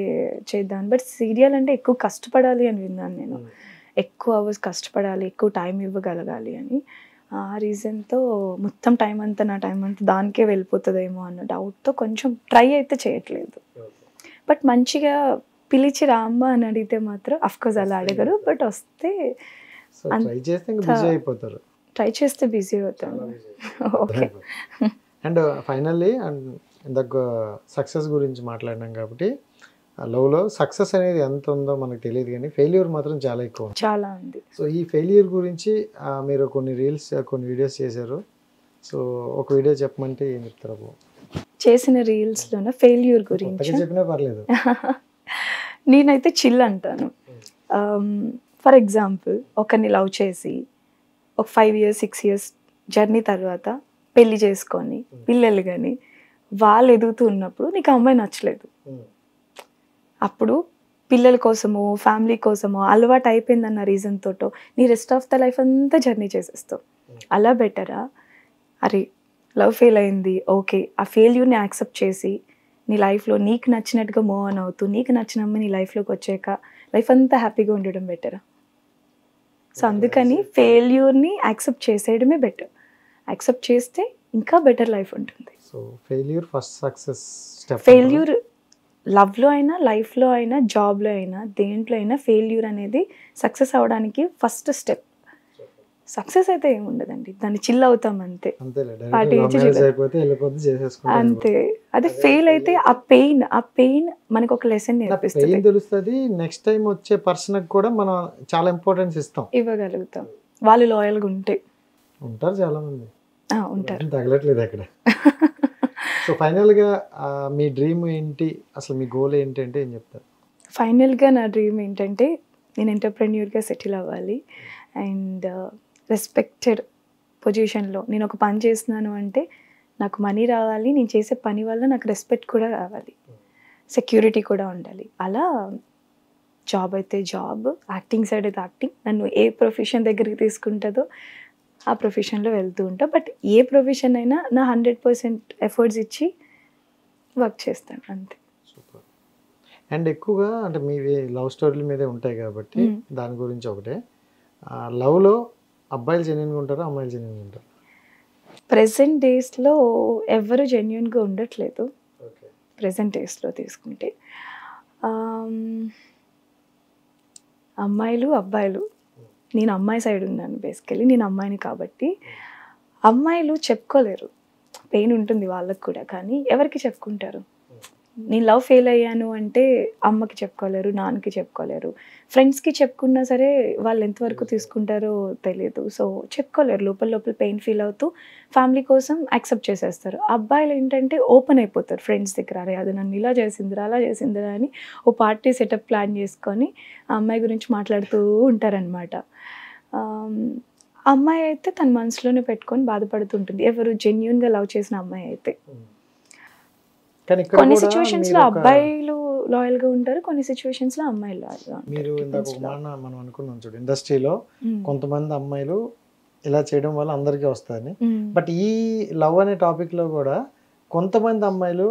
చేద్దాం. బట్ సీరియల్ అంటే ఎక్కువ కష్టపడాలి అని విన్నాను నేను. ఎక్కువ అవర్స్ కష్టపడాలి, ఎక్కువ టైం ఇవ్వగలగాలి అని. ఆ రీజన్తో మొత్తం టైం అంతా, నా టైం అంతా దానికే వెళ్ళిపోతుందేమో అన్న డౌట్తో కొంచెం ట్రై అయితే చేయట్లేదు. బట్ మంచిగా పిలిచి రామ్మ అని అడిగితే మాత్రం అఫ్కోర్స్ అలా అడగరు. బట్ వస్తే ట్రై చేస్తే ఇంకా బిజీ అయిపోతారు. ట్రై చేస్తే బిజీ అవుతాను. ఓకే. అండ్ ఫైనల్లీ ఇందాక సక్సెస్ గురించి మాట్లాడినాం కాబట్టి, లవ్లో సక్సెస్ అనేది ఎంత ఉందో మనకు తెలియదు కానీ ఫెయిల్యూర్ మాత్రం చాలా ఎక్కువ ఉంది. చాలా ఉంది. సో ఈ ఫెయిల్యూర్ గురించి మీరు కొన్ని రీల్స్, కొన్ని వీడియోస్ చేశారు. సో ఒక వీడియో చెప్పమంటే ఏం చెప్తారు? చేసిన రీల్స్లోన ఫెయిల్యూర్ గురించి చెప్పినా పర్లేదు. నేనైతే చిల్ అంటాను. ఫర్ ఎగ్జాంపుల్, ఒకరిని లవ్ చేసి ఒక 5 years 6 years జర్నీ తర్వాత పెళ్లి చేసుకొని పిల్లలు కానీ వాళ్ళు ఎదుగుతూ ఉన్నప్పుడు నీకు ఆ అమ్మాయి నచ్చలేదు. అప్పుడు పిల్లల కోసమో ఫ్యామిలీ కోసమో అలవాటు అయిపోయిందన్న రీజన్ తోటో నీ రెస్ట్ ఆఫ్ ద లైఫ్ అంతా జర్నీ చేసేస్తావు. అలా బెటరా? అరే లవ్ ఫెయిల్ అయింది, ఓకే, ఆ ఫెయిల్యూర్ని యాక్సెప్ట్ చేసి నీ లైఫ్లో నీకు నచ్చినట్టుగా మూవ్ ఆన్ అవుతూ నీకు నచ్చిన అమ్మాయి నీ లైఫ్లోకి వచ్చాక లైఫ్ అంతా హ్యాపీగా ఉండడం బెటరా? సో అందుకని ఫెయిల్యూర్ని యాక్సెప్ట్ చేసేయడమే బెటర్. యాక్సెప్ట్ చేస్తే ఇంకా బెటర్ లైఫ్ ఉంటుంది. So failure first success step. Failure లవ్లో అయినా, లైఫ్లో అయినా, జాబ్లో అయినా, దేంట్లో అయినా ఫెయిల్యూర్ అనేది సక్సెస్ అవ్వడానికి ఫస్ట్ స్టెప్. సక్సెస్ అయితే ఏమి ఉండదండి, దాన్ని చిల్ అవుతాం అంతే. అంతే. అది ఫెయిల్ అయితే ఆ పెయిన్ మనకు ఒక లెసన్ నేర్పిస్తుంది. తెలుస్తుంది. నెక్స్ట్ టైం వచ్చే పర్సన్ కూడా మనం చాలా ఇంపార్టెన్స్ ఇవ్వగలుగుతాం. వాళ్ళు లాయల్గా ఉంటారు చాలా మంది. ఉంటారు. తగలట్లేదు అక్కడ. సో ఫైనల్గా మీ డ్రీమ్ ఏంటి, అసలు మీ గోల్ ఏంటి అంటే ఏం చెప్తారు? ఫైనల్గా నా డ్రీమ్ ఏంటంటే నేను ఎంటర్‌ప్రెన్యూర్‌గా సెటిల్ అవ్వాలి అండ్ రెస్పెక్టెడ్ పొజిషన్లో నేను ఒక పని చేస్తున్నాను అంటే నాకు మనీ రావాలి, నేను చేసే పని వల్ల నాకు రెస్పెక్ట్ కూడా రావాలి, సెక్యూరిటీ కూడా ఉండాలి. అలా జాబ్ అయితే జాబ్, యాక్టింగ్ సైడ్ అయితే యాక్టింగ్, నన్ను ఏ ప్రొఫెషన్ దగ్గరికి తీసుకుంటుందో ఆ ప్రొఫెషన్లో వెళ్తూ ఉంటా. బట్ ఏ ప్రొఫెషన్ అయినా నా 100% ఎఫర్ట్స్ ఇచ్చి వర్క్ చేస్తాను అంతే. సూపర్. అండ్ ఎక్కువగా అంటే మీవి లవ్ స్టోరీల మీదే ఉంటాయి కాబట్టి దాని గురించి ఒకటే, లవ్లో అబ్బాయిలు జెన్యున్గా ఉంటారా, అమ్మాయిలు జెన్యున్గా ఉంటారు? ప్రెసెంట్ డేస్లో ఎవరు జెన్యున్గా ఉండట్లేదు. ప్రెసెంట్ డేస్లో తీసుకుంటే అమ్మాయిలు అబ్బాయిలు, నేను అమ్మాయి సైడ్ ఉన్నాను బేసికలీ, నేను అమ్మాయిని కాబట్టి అమ్మాయిలు చెప్పుకోలేరు. పెయిన్ ఉంటుంది వాళ్ళకు కూడా, కానీ ఎవరికి చెప్పుకుంటారు? నేను లవ్ ఫెయిల్ అయ్యాను అంటే అమ్మకి చెప్పుకోలేరు, నాన్నకి చెప్పుకోలేరు, ఫ్రెండ్స్కి చెప్పుకున్నా సరే వాళ్ళు ఎంతవరకు తీసుకుంటారో తెలియదు. సో చెప్పుకోలేరు, లోపల లోపల పెయిన్ ఫీల్ అవుతూ ఫ్యామిలీ కోసం యాక్సెప్ట్ చేసేస్తారు. అబ్బాయిలు ఏంటంటే ఓపెన్ అయిపోతారు ఫ్రెండ్స్ దగ్గర, అరే అది నన్ను ఇలా చేసిందిరా అలా చేసిందిరా అని ఓ పార్టీ సెటప్ ప్లాన్ చేసుకొని ఆ అమ్మాయి గురించి మాట్లాడుతూ ఉంటారనమాట. అమ్మాయి అయితే తన మనసులోనే పెట్టుకొని బాధపడుతుంటుంది, ఎవరు జెన్యున్గా లవ్ చేసిన అమ్మాయి అయితే. కొన్ని సిచ్యువేషన్స్ లో అబ్బాయిలు లాయల్ గా ఉంటారు, కొన్ని సిచ్యువేషన్స్ లో అమ్మాయిలు లాయల్ గా ఉంటారు. మీరు ఇందాక ఒక మాట మనం అనుకున్నాం చూడు, ఇండస్ట్రీలో కొంతమంది అమ్మాయిలు ఇలా చేయడం వల్ల అందరికీ వస్తాయని. బట్ ఈ లవ్ అనే టాపిక్ లో కూడా కొంతమంది అమ్మాయిలు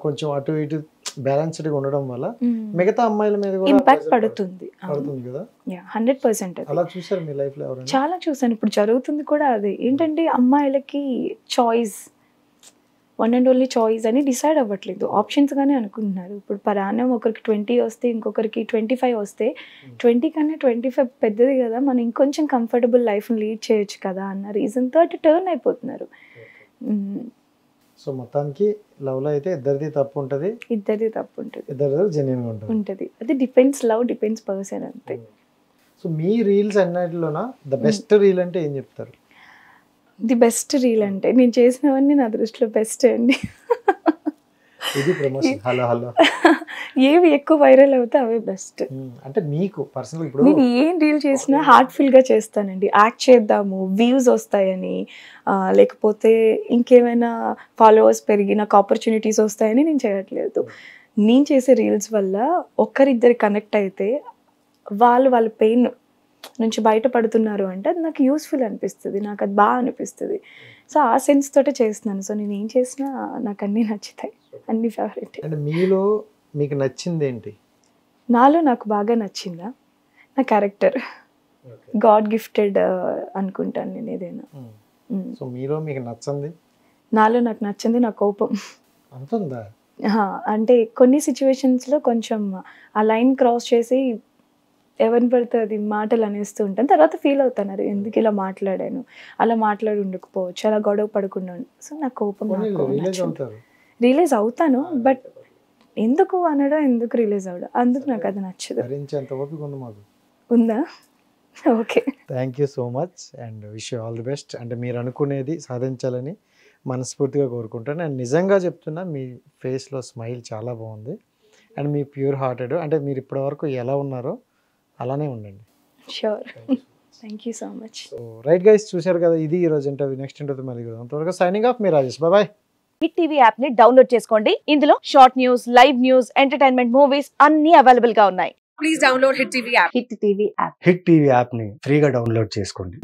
కొంచెం అటు ఇటు బ్యాలెన్స్డ్గా ఉండడం వల్ల మిగతా అమ్మాయిల మీద కూడా ఇంపాక్ట్ పడుతుంది. పడుతుంది కదా. 100% అలా చూసారు మీ లైఫ్ లో ఎవరైనా? చాలా చూసాను. ఇప్పుడు జరుగుతుంది కూడా అదే. ఏంటంటే అమ్మాయిలకి choice, one and only choice అని డిసైడ్ అవ్వట్లేదు, ఆప్షన్స్ గానే అనుకుంటున్నారు. ఇప్పుడు పరాణం ఒకరికి 20 వస్తే ఇంకొకరికి 25 వస్తే 20 కన్నా 25 పెద్దది కదా, మనం ఇంకొంచెం కంఫర్టబుల్ లైఫ్ని లీడ్ చేయొచ్చు కదా అన్న రీజన్తో అటు టర్న్ అయిపోతున్నారు. సో మొత్తానికి లవ్ లో అయితే ఇద్దరిది తప్పు ఉంటుంది, ఇద్దరిది జెన్యూన్ గా ఉంటుంది. అది డిపెండ్స్, లవ్ డిపెండ్స్ పర్సన్ అంతే. సో మీ రీల్స్ అన్నిటిలోనా ద బెస్ట్ రీల్ అంటే ఏం చెప్తారు? ది బెస్ట్ రీల్ అంటే నేను చేసినవన్నీ నా దృష్టిలో బెస్ట్ అండి. ఇది ప్రమోషన్. హలో హలో ఏవి ఎక్కువ వైరల్ అవుతే అవే బెస్ట్. అంటే మీకు పర్సనల్ ఇప్పుడు నేను ఏం రీల్ చేసినా హార్ట్ఫుల్ గా చేస్తానండి. యాక్ట్ చేద్దాము, వ్యూస్ వస్తాయని, లేకపోతే ఇంకేమైనా ఫాలోవర్స్ పెరిగి నాకు ఆపర్చునిటీస్ వస్తాయని నేను చేయట్లేదు. నేను చేసే రీల్స్ వల్ల ఒక్కరిద్దరు కనెక్ట్ అయితే వాళ్ళ పెయిన్ నుంచి బయటపడుతున్నారు అంటే అది నాకు యూస్ఫుల్ అనిపిస్తుంది, నాకు అది బాగా అనిపిస్తుంది. సో ఆ సెన్స్ తోటే చేస్తున్నాను. సో నేను ఏం చేసినా నాకు అన్నీ నచ్చుతాయి, అన్ని ఫేవరెట్. అంటే మీలో మీకు నచ్చింది ఏంటి? నాలో నాకు బాగా నచ్చిందా నా క్యారెక్టర్, గాడ్ గిఫ్టెడ్ అనుకుంటాను నేను ఏదైనా. సో మీలో మీకు నచ్చింది? నాలో నాకు నచ్చింది నా కోపం. అంతుందా? అంటే కొన్ని సిచ్యువేషన్స్లో కొంచెం ఆ లైన్ క్రాస్ చేసి ఎవరిని పడితే అది మాటలు అనేస్తూ ఉంటాను. తర్వాత ఫీల్ అవుతున్నారు ఎందుకు ఇలా మాట్లాడాను, అలా మాట్లాడి ఉండకపోవచ్చు, అలా గొడవ పడకుండా. సో నా కోపం రియలైజ్ అవుతాను, బట్ ఎందుకు అనడం, ఎందుకు రియలైజ్ అవడం, అందుకు నాకు అది నచ్చదు. ఉందా? Okay, thank you so much and wish you all the best. అంటే మీరు అనుకునేది సాధించాలని మనస్ఫూర్తిగా కోరుకుంటాను. అండ్ నిజంగా చెప్తున్నా మీ ఫేస్లో స్మైల్ చాలా బాగుంది అండ్ మీ ప్యూర్ హార్టెడ్. అంటే మీరు ఇప్పటివరకు ఎలా ఉన్నారో అలానే ఉండండి. Sure, thank you so much. So right guys, చూశారు కదా, ఇది ఈ రోజు ఇంటర్వ్యూ. నెక్స్ట్ ఇంటర్వ్యూ మళ్ళీ కలుద్దాం. అంతవరకు సైనింగ్ ఆఫ్, మీ Rajesh. Bye. Hit TV app ని డౌన్లోడ్ చేసుకోండి. ఇందులో short news, live news, entertainment movies అన్ని అవైలబుల్ గా ఉన్నాయి. Please download Hit TV app. Hit TV app ని ఫ్రీగా డౌన్లోడ్ చేసుకోండి.